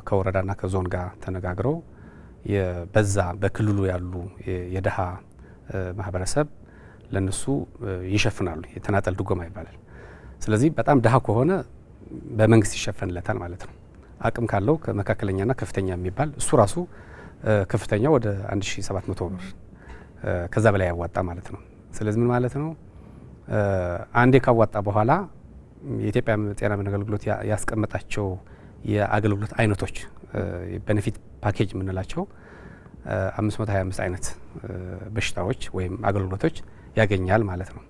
ከወረዳና ከዞን ጋር ተነጋግረው በዛ በክልሉ ያሉ የድሃ ማህበረሰብ ለነሱ ይሸፍናሉ። የተናጠል ድጎማ ይባላል። ስለዚህ በጣም ድሃ ከሆነ በመንግስት ይሸፈንለታል ማለት ነው። አቅም ካለው ከመካከለኛና ከፍተኛ የሚባል እሱ ራሱ ከፍተኛ ወደ 1700 ብር ከዛ በላይ ያዋጣ ማለት ነው። ስለዚህ ምን ማለት ነው? አንዴ ካዋጣ በኋላ የኢትዮጵያ ጤና አገልግሎት ያስቀመጣቸው የአገልግሎት አይነቶች ቤኔፊት ፓኬጅ የምንላቸው 525 አይነት በሽታዎች ወይም አገልግሎቶች ያገኛል ማለት ነው።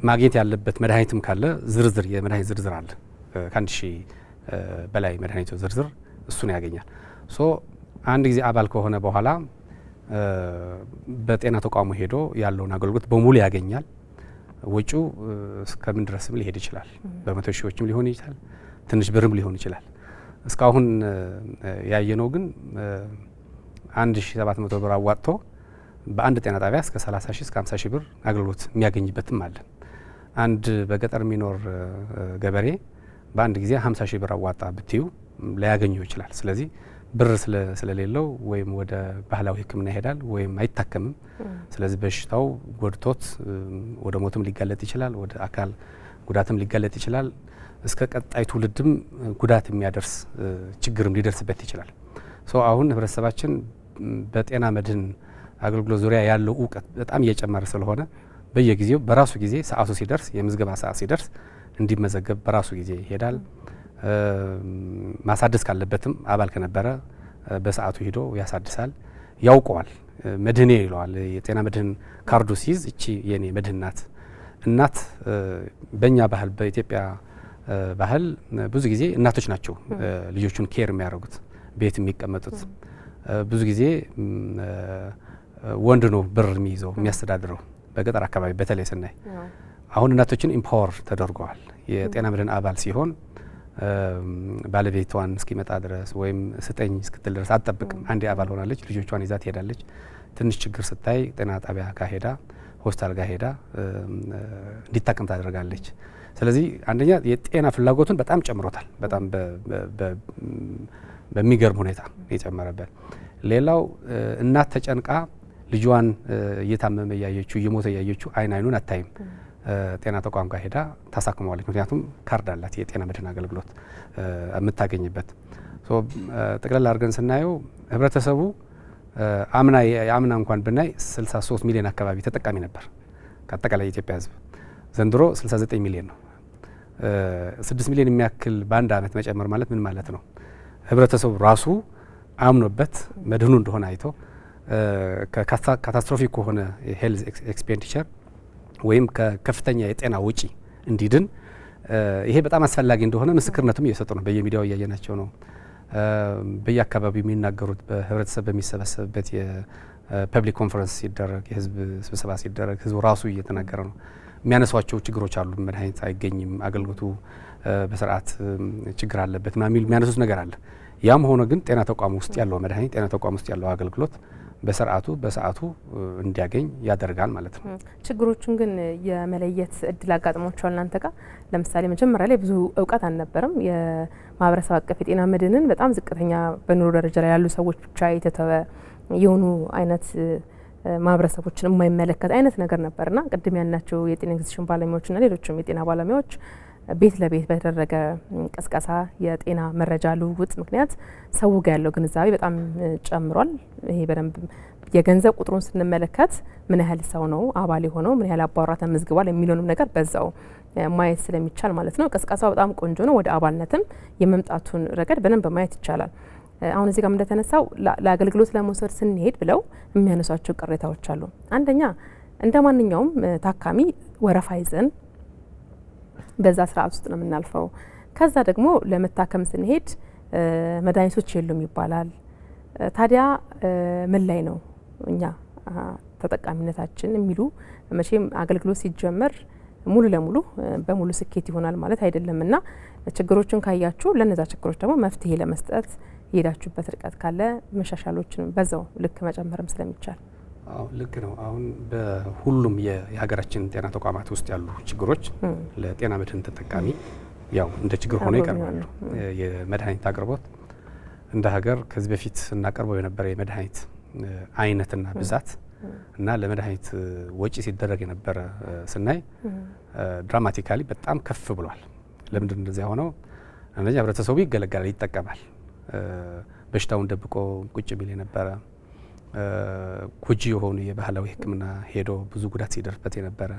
ማግኘት ያለበት መድኃኒትም ካለ ዝርዝር የመድኃኒት ዝርዝር አለ። ከ1000 በላይ መድኃኒቶች ዝርዝር እሱን ያገኛል። ሶ አንድ ጊዜ አባል ከሆነ በኋላ በጤና ተቋሙ ሄዶ ያለውን አገልግሎት በሙሉ ያገኛል። ወጪው እስከምን ድረስም ሊሄድ ይችላል። በመቶ ሺዎችም ሊሆን ይችላል፣ ትንሽ ብርም ሊሆን ይችላል። እስካሁን ያየነው ግን 1700 ብር አዋጥቶ በአንድ ጤና ጣቢያ እስከ 30 ሺህ እስከ 50 ሺህ ብር አገልግሎት የሚያገኝበትም አለ። አንድ በገጠር የሚኖር ገበሬ በአንድ ጊዜ 50 ሺህ ብር አዋጣ ብትዩ ላያገኘው ይችላል። ስለዚህ ብር ስለሌለው ወይም ወደ ባህላዊ ሕክምና ይሄዳል ወይም አይታከምም። ስለዚህ በሽታው ጎድቶት ወደ ሞትም ሊጋለጥ ይችላል፣ ወደ አካል ጉዳትም ሊጋለጥ ይችላል። እስከ ቀጣይ ትውልድም ጉዳት የሚያደርስ ችግርም ሊደርስበት ይችላል። አሁን ህብረተሰባችን በጤና መድህን አገልግሎት ዙሪያ ያለው እውቀት በጣም እየጨመረ ስለሆነ በየጊዜው በራሱ ጊዜ ሰዓቱ ሲደርስ የምዝገባ ሰዓት ሲደርስ እንዲመዘገብ በራሱ ጊዜ ይሄዳል። ማሳደስ ካለበትም አባል ከነበረ በሰዓቱ ሂዶ ያሳድሳል። ያውቀዋል። መድህኔ ይለዋል። የጤና መድህን ካርዱ ሲይዝ እቺ የኔ መድህን ናት። እናት በእኛ ባህል በኢትዮጵያ ባህል ብዙ ጊዜ እናቶች ናቸው ልጆቹን ኬር የሚያደርጉት ቤት የሚቀመጡት። ብዙ ጊዜ ወንድ ነው ብር የሚይዘው የሚያስተዳድረው። በገጠር አካባቢ በተለይ ስናይ አሁን እናቶችን ኢምፓወር ተደርገዋል። የጤና መድህን አባል ሲሆን ባለቤቷን እስኪመጣ ድረስ ወይም ስጠኝ እስክትል ድረስ አትጠብቅም። አንዴ አባል ሆናለች፣ ልጆቿን ይዛ ትሄዳለች። ትንሽ ችግር ስታይ ጤና ጣቢያ ካሄዳ ሆስፒታል ጋር ሄዳ እንዲታከም ታደርጋለች። ስለዚህ አንደኛ የጤና ፍላጎቱን በጣም ጨምሮታል። በጣም በሚገርም ሁኔታ የጨመረበት። ሌላው እናት ተጨንቃ ልጇን እየታመመ እያየችው እየሞተ እያየችው አይኑን አታይም። ጤና ተቋም ጋር ሄዳ ታሳክመዋለች። ምክንያቱም ካርድ አላት የጤና መድህን አገልግሎት የምታገኝበት። ጠቅላላ አድርገን ስናየው ህብረተሰቡ አምና እንኳን ብናይ 63 ሚሊዮን አካባቢ ተጠቃሚ ነበር ከአጠቃላይ የኢትዮጵያ ህዝብ። ዘንድሮ 69 ሚሊዮን ነው። 6 ሚሊዮን የሚያክል በአንድ አመት መጨመር ማለት ምን ማለት ነው? ህብረተሰቡ ራሱ አምኖበት መድህኑ እንደሆነ አይቶ ካታስትሮፊክ ከሆነ ሄልዝ ኤክስፔንዲቸር ወይም ከከፍተኛ የጤና ወጪ እንዲድን ይሄ በጣም አስፈላጊ እንደሆነ ምስክርነቱም እየሰጡ ነው። በየሚዲያው እያየናቸው ነው። በየአካባቢው የሚናገሩት በህብረተሰብ በሚሰበሰብበት የፐብሊክ ኮንፈረንስ ሲደረግ የህዝብ ስብሰባ ሲደረግ ህዝቡ ራሱ እየተናገረ ነው። የሚያነሷቸው ችግሮች አሉ። መድኃኒት አይገኝም፣ አገልግሎቱ በስርዓት ችግር አለበት ምናምን የሚያነሱት ነገር አለ። ያም ሆኖ ግን ጤና ተቋም ውስጥ ያለው መድኃኒት ጤና ተቋም ውስጥ ያለው አገልግሎት በሰዓቱ እንዲያገኝ ያደርጋል ማለት ነው። ችግሮቹን ግን የመለየት እድል አጋጥሟቸዋል እናንተ ጋር? ለምሳሌ መጀመሪያ ላይ ብዙ እውቀት አልነበረም። የማህበረሰብ አቀፍ የጤና መድህንን በጣም ዝቅተኛ በኑሮ ደረጃ ላይ ያሉ ሰዎች ብቻ የተተወ የሆኑ አይነት ማህበረሰቦችን የማይመለከት አይነት ነገር ነበርና ቅድም ያልናቸው የጤና ኤግዚስቴንሽን ባለሙያዎችና ሌሎችም የጤና ባለሙያዎች ቤት ለቤት በተደረገ ቀስቀሳ የጤና መረጃ ልውውጥ ምክንያት ሰው ጋር ያለው ግንዛቤ በጣም ጨምሯል። ይሄ በደንብ የገንዘብ ቁጥሩን ስንመለከት ምን ያህል ሰው ነው አባል የሆነው፣ ምን ያህል አባወራ ተመዝግቧል የሚለውንም ነገር በዛው ማየት ስለሚቻል ማለት ነው። ቀስቀሳው በጣም ቆንጆ ነው። ወደ አባልነትም የመምጣቱን ረገድ በደንብ ማየት ይቻላል። አሁን እዚህ ጋር እንደተነሳው ለአገልግሎት ለመውሰድ ስንሄድ ብለው የሚያነሷቸው ቅሬታዎች አሉ። አንደኛ እንደ ማንኛውም ታካሚ ወረፋ ይዘን በዛ ስርዓት ውስጥ ነው የምናልፈው። ከዛ ደግሞ ለመታከም ስንሄድ መድኃኒቶች የሉም ይባላል። ታዲያ ምን ላይ ነው እኛ ተጠቃሚነታችን የሚሉ መቼም አገልግሎት ሲጀመር ሙሉ ለሙሉ በሙሉ ስኬት ይሆናል ማለት አይደለም እና ችግሮችን ካያችሁ ለነዛ ችግሮች ደግሞ መፍትሄ ለመስጠት የሄዳችሁበት ርቀት ካለ መሻሻሎችን በዛው ልክ መጨመርም ስለሚቻል። አዎ ልክ ነው። አሁን በሁሉም የሀገራችን ጤና ተቋማት ውስጥ ያሉ ችግሮች ለጤና መድህን ተጠቃሚ ያው እንደ ችግር ሆኖ ይቀርባሉ። የመድኃኒት አቅርቦት እንደ ሀገር ከዚህ በፊት እናቀርበው የነበረ የመድኃኒት አይነትና ብዛት እና ለመድኃኒት ወጪ ሲደረግ የነበረ ስናይ ድራማቲካሊ በጣም ከፍ ብሏል። ለምንድን እንደዚያ ሆነው? አንደኛ ህብረተሰቡ ይገለገላል፣ ይጠቀማል። በሽታውን ደብቆ ቁጭ ቢል የነበረ ጎጂ የሆኑ የባህላዊ ሕክምና ሄዶ ብዙ ጉዳት ሲደርስበት የነበረ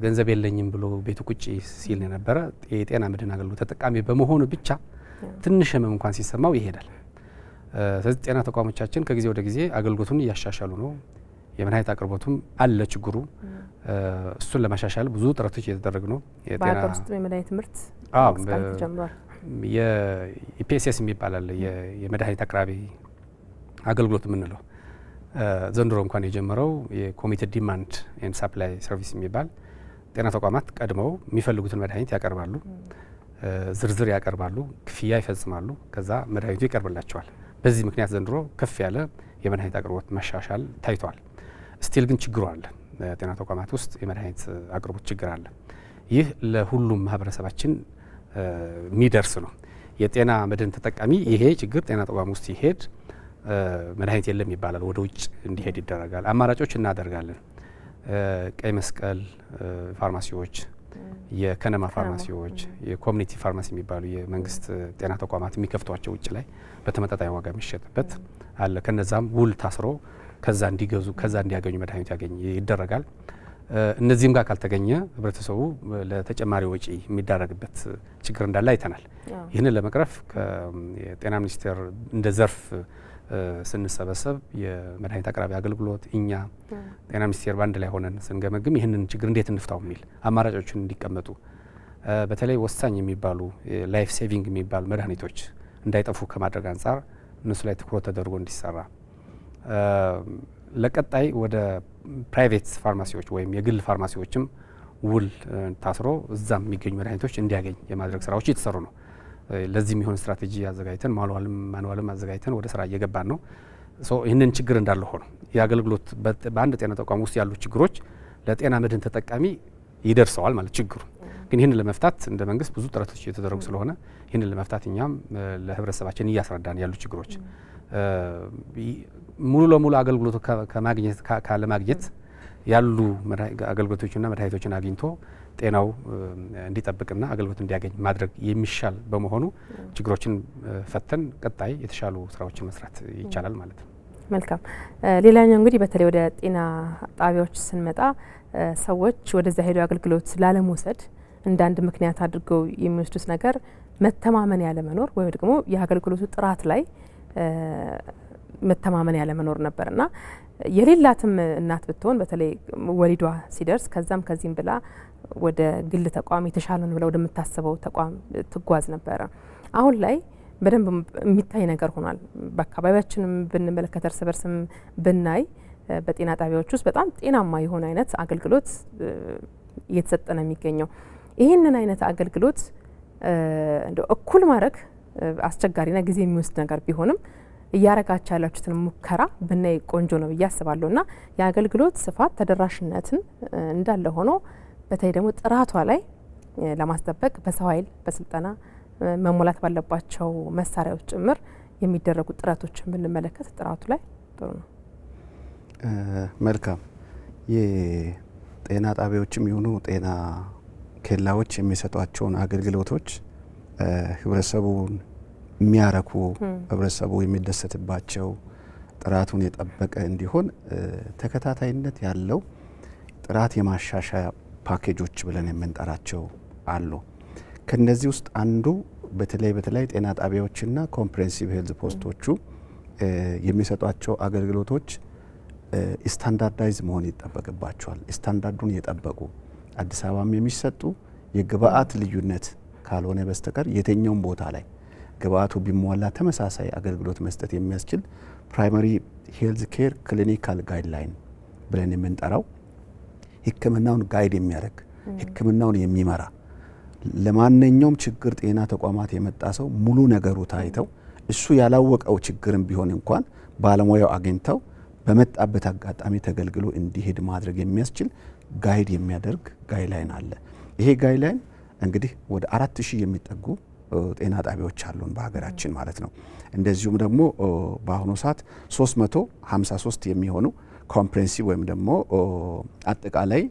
ገንዘብ የለኝም ብሎ ቤቱ ቁጭ ሲል የነበረ የጤና መድህን አገልግሎት ተጠቃሚ በመሆኑ ብቻ ትንሽ ህመም እንኳን ሲሰማው ይሄዳል። ስለዚህ ጤና ተቋሞቻችን ከጊዜ ወደ ጊዜ አገልግሎቱን እያሻሻሉ ነው። የመድኃኒት አቅርቦቱም አለ ችግሩ። እሱን ለማሻሻል ብዙ ጥረቶች እየተደረጉ ነው። በሀገር ውስጥ የመድኃኒት ምርት ተጀምሯል። የፒኤስኤስ የሚባል አለ የመድኃኒት አቅራቢ አገልግሎት የምንለው ዘንድሮ እንኳን የጀመረው የኮሚትድ ዲማንድ ኤንድ ሳፕላይ ሰርቪስ የሚባል ጤና ተቋማት ቀድመው የሚፈልጉትን መድኃኒት ያቀርባሉ፣ ዝርዝር ያቀርባሉ፣ ክፍያ ይፈጽማሉ፣ ከዛ መድኃኒቱ ይቀርብላቸዋል። በዚህ ምክንያት ዘንድሮ ከፍ ያለ የመድኃኒት አቅርቦት መሻሻል ታይቷል። ስቲል ግን ችግሩ አለ። ጤና ተቋማት ውስጥ የመድኃኒት አቅርቦት ችግር አለ። ይህ ለሁሉም ማህበረሰባችን የሚደርስ ነው። የጤና መድህን ተጠቃሚ ይሄ ችግር ጤና ተቋም ውስጥ ይሄድ መድኃኒት የለም ይባላል፣ ወደ ውጭ እንዲሄድ ይደረጋል። አማራጮች እናደርጋለን። ቀይ መስቀል ፋርማሲዎች፣ የከነማ ፋርማሲዎች፣ የኮሚኒቲ ፋርማሲ የሚባሉ የመንግስት ጤና ተቋማት የሚከፍቷቸው ውጭ ላይ በተመጣጣኝ ዋጋ የሚሸጥበት አለ። ከነዛም ውል ታስሮ ከዛ እንዲገዙ ከዛ እንዲያገኙ መድኃኒት ይደረጋል። እነዚህም ጋር ካልተገኘ ህብረተሰቡ ለተጨማሪ ወጪ የሚዳረግበት ችግር እንዳለ አይተናል። ይህንን ለመቅረፍ ከጤና ሚኒስቴር እንደ ዘርፍ ስንሰበሰብ የመድኃኒት አቅራቢ አገልግሎት እኛ ጤና ሚኒስቴር በአንድ ላይ ሆነን ስንገመግም ይህንን ችግር እንዴት እንፍታው የሚል አማራጮችን እንዲቀመጡ በተለይ ወሳኝ የሚባሉ ላይፍ ሴቪንግ የሚባሉ መድኃኒቶች እንዳይጠፉ ከማድረግ አንጻር እነሱ ላይ ትኩረት ተደርጎ እንዲሰራ ለቀጣይ ወደ ፕራይቬት ፋርማሲዎች ወይም የግል ፋርማሲዎችም ውል ታስሮ እዛም የሚገኙ መድኃኒቶች እንዲያገኝ የማድረግ ስራዎች እየተሰሩ ነው። ለዚህ የሚሆን ስትራቴጂ አዘጋጅተን ማኑዋልም አዘጋጅተን ወደ ስራ እየገባን ነው። ይህንን ችግር እንዳለ ሆኖ የአገልግሎት በአንድ ጤና ተቋም ውስጥ ያሉ ችግሮች ለጤና መድህን ተጠቃሚ ይደርሰዋል ማለት ችግሩ ግን ይህንን ለመፍታት እንደ መንግስት ብዙ ጥረቶች እየተደረጉ ስለሆነ ይህንን ለመፍታት እኛም ለህብረተሰባችን እያስረዳን ያሉ ችግሮች ሙሉ ለሙሉ አገልግሎቱ ካለማግኘት ያሉ አገልግሎቶችና መድኃኒቶችን አግኝቶ ጤናው እንዲጠብቅና አገልግሎት እንዲያገኝ ማድረግ የሚሻል በመሆኑ ችግሮችን ፈተን ቀጣይ የተሻሉ ስራዎችን መስራት ይቻላል ማለት ነው። መልካም። ሌላኛው እንግዲህ በተለይ ወደ ጤና ጣቢያዎች ስንመጣ ሰዎች ወደዛ ሄደው አገልግሎት ላለመውሰድ እንደ አንድ ምክንያት አድርገው የሚወስዱት ነገር መተማመን ያለመኖር ወይም ደግሞ የአገልግሎቱ ጥራት ላይ መተማመን ያለመኖር ነበርና የሌላትም እናት ብትሆን በተለይ ወሊዷ ሲደርስ ከዛም ከዚህም ብላ ወደ ግል ተቋም የተሻለ ነው ብላ ወደምታስበው ተቋም ትጓዝ ነበረ። አሁን ላይ በደንብ የሚታይ ነገር ሆኗል። በአካባቢያችንም ብንመለከት እርስ በርስም ብናይ በጤና ጣቢያዎች ውስጥ በጣም ጤናማ የሆነ አይነት አገልግሎት እየተሰጠ ነው የሚገኘው። ይህንን አይነት አገልግሎት እንደው እኩል ማድረግ አስቸጋሪና ጊዜ የሚወስድ ነገር ቢሆንም እያረጋችሁ ያላችሁትን ሙከራ ብናይ ቆንጆ ነው ብዬ አስባለሁ እና የአገልግሎት ስፋት ተደራሽነትን እንዳለ ሆኖ በተለይ ደግሞ ጥራቷ ላይ ለማስጠበቅ በሰው ኃይል በስልጠና መሞላት ባለባቸው መሳሪያዎች ጭምር የሚደረጉ ጥረቶችን ብንመለከት ጥራቱ ላይ ጥሩ ነው። መልካም። የጤና ጣቢያዎችም ይሁኑ ጤና ኬላዎች የሚሰጧቸውን አገልግሎቶች ህብረተሰቡን የሚያረኩ ህብረተሰቡ የሚደሰትባቸው ጥራቱን የጠበቀ እንዲሆን ተከታታይነት ያለው ጥራት የማሻሻያ ፓኬጆች ብለን የምንጠራቸው አሉ። ከነዚህ ውስጥ አንዱ በተለይ ጤና ጣቢያዎችና ኮምፕሬሄንሲቭ ሄልዝ ፖስቶቹ የሚሰጧቸው አገልግሎቶች ስታንዳርዳይዝ መሆን ይጠበቅባቸዋል። ስታንዳርዱን የጠበቁ አዲስ አበባም የሚሰጡ የግብአት ልዩነት ካልሆነ በስተቀር የትኛውም ቦታ ላይ ግብአቱ ቢሟላ ተመሳሳይ አገልግሎት መስጠት የሚያስችል ፕራይመሪ ሄልዝ ኬር ክሊኒካል ጋይድላይን ብለን የምንጠራው ሕክምናውን ጋይድ የሚያደርግ ሕክምናውን የሚመራ ለማንኛውም ችግር ጤና ተቋማት የመጣ ሰው ሙሉ ነገሩ ታይተው እሱ ያላወቀው ችግርም ቢሆን እንኳን ባለሙያው አግኝተው በመጣበት አጋጣሚ ተገልግሎ እንዲሄድ ማድረግ የሚያስችል ጋይድ የሚያደርግ ጋይድላይን አለ። ይሄ ጋይድላይን እንግዲህ ወደ 4000 የሚጠጉ ጤና ጣቢያዎች አሉን በሀገራችን ማለት ነው። እንደዚሁም ደግሞ በአሁኑ ሰዓት 353 የሚሆኑ ኮምፕሬሄንሲቭ ወይም ደግሞ አጠቃላይ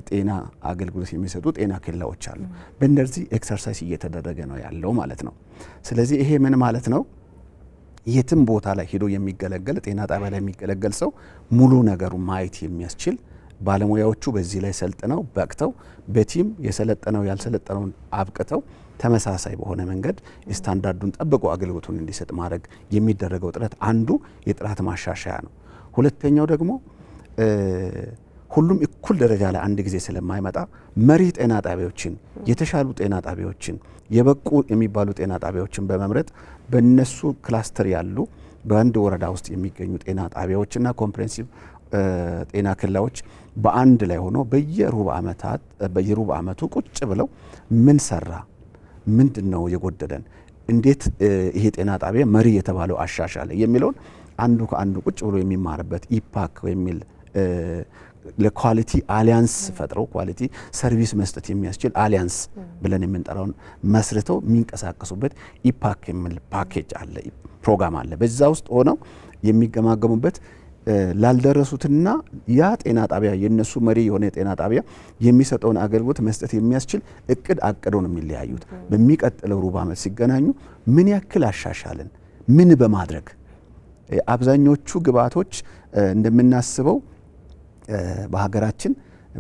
ጤና አገልግሎት የሚሰጡ ጤና ኬላዎች አሉ። በእነዚህ ኤክሰርሳይዝ እየተደረገ ነው ያለው ማለት ነው። ስለዚህ ይሄ ምን ማለት ነው? የትም ቦታ ላይ ሄዶ የሚገለገል ጤና ጣቢያ ላይ የሚገለገል ሰው ሙሉ ነገሩ ማየት የሚያስችል ባለሙያዎቹ በዚህ ላይ ሰልጥነው በቅተው በቲም የሰለጠነው ያልሰለጠነውን አብቅተው ተመሳሳይ በሆነ መንገድ ስታንዳርዱን ጠብቆ አገልግሎቱን እንዲሰጥ ማድረግ የሚደረገው ጥረት አንዱ የጥራት ማሻሻያ ነው። ሁለተኛው ደግሞ ሁሉም እኩል ደረጃ ላይ አንድ ጊዜ ስለማይመጣ መሪ ጤና ጣቢያዎችን፣ የተሻሉ ጤና ጣቢያዎችን፣ የበቁ የሚባሉ ጤና ጣቢያዎችን በመምረጥ በነሱ ክላስተር ያሉ በአንድ ወረዳ ውስጥ የሚገኙ ጤና ጣቢያዎችና ኮምፕሬሄንሲቭ ጤና ኬላዎች በአንድ ላይ ሆኖ በየሩብ ዓመቱ ቁጭ ብለው ምን ሰራ፣ ምንድነው የጎደለን፣ እንዴት ይሄ ጤና ጣቢያ መሪ የተባለው አሻሻለ የሚለውን አንዱ ከአንዱ ቁጭ ብሎ የሚማርበት ኢፓክ የሚል ለኳሊቲ አሊያንስ ፈጥረው ኳሊቲ ሰርቪስ መስጠት የሚያስችል አሊያንስ ብለን የምንጠራውን መስርተው የሚንቀሳቀሱበት ኢፓክ የሚል ፓኬጅ አለ፣ ፕሮግራም አለ። በዛ ውስጥ ሆነው የሚገማገሙበት ላልደረሱትና ያ ጤና ጣቢያ የነሱ መሪ የሆነ ጤና ጣቢያ የሚሰጠውን አገልግሎት መስጠት የሚያስችል እቅድ አቅደው ነው የሚለያዩት። በሚቀጥለው ሩብ ዓመት ሲገናኙ ምን ያክል አሻሻልን፣ ምን በማድረግ አብዛኞቹ ግብአቶች እንደምናስበው በሀገራችን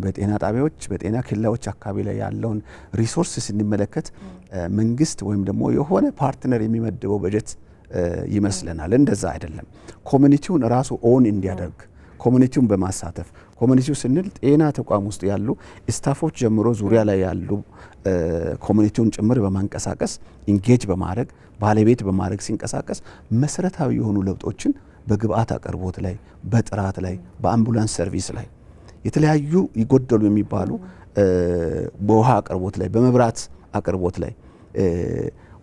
በጤና ጣቢያዎች በጤና ኬላዎች አካባቢ ላይ ያለውን ሪሶርስ ስንመለከት መንግስት ወይም ደግሞ የሆነ ፓርትነር የሚመድበው በጀት ይመስለናል። እንደዛ አይደለም። ኮሚኒቲውን ራሱ ኦን እንዲያደርግ ኮሚኒቲውን በማሳተፍ ኮሚኒቲው ስንል ጤና ተቋም ውስጥ ያሉ ስታፎች ጀምሮ ዙሪያ ላይ ያሉ ኮሚኒቲውን ጭምር በማንቀሳቀስ ኢንጌጅ በማድረግ ባለቤት በማድረግ ሲንቀሳቀስ መሰረታዊ የሆኑ ለውጦችን በግብአት አቅርቦት ላይ፣ በጥራት ላይ፣ በአምቡላንስ ሰርቪስ ላይ የተለያዩ ይጎደሉ የሚባሉ በውሃ አቅርቦት ላይ፣ በመብራት አቅርቦት ላይ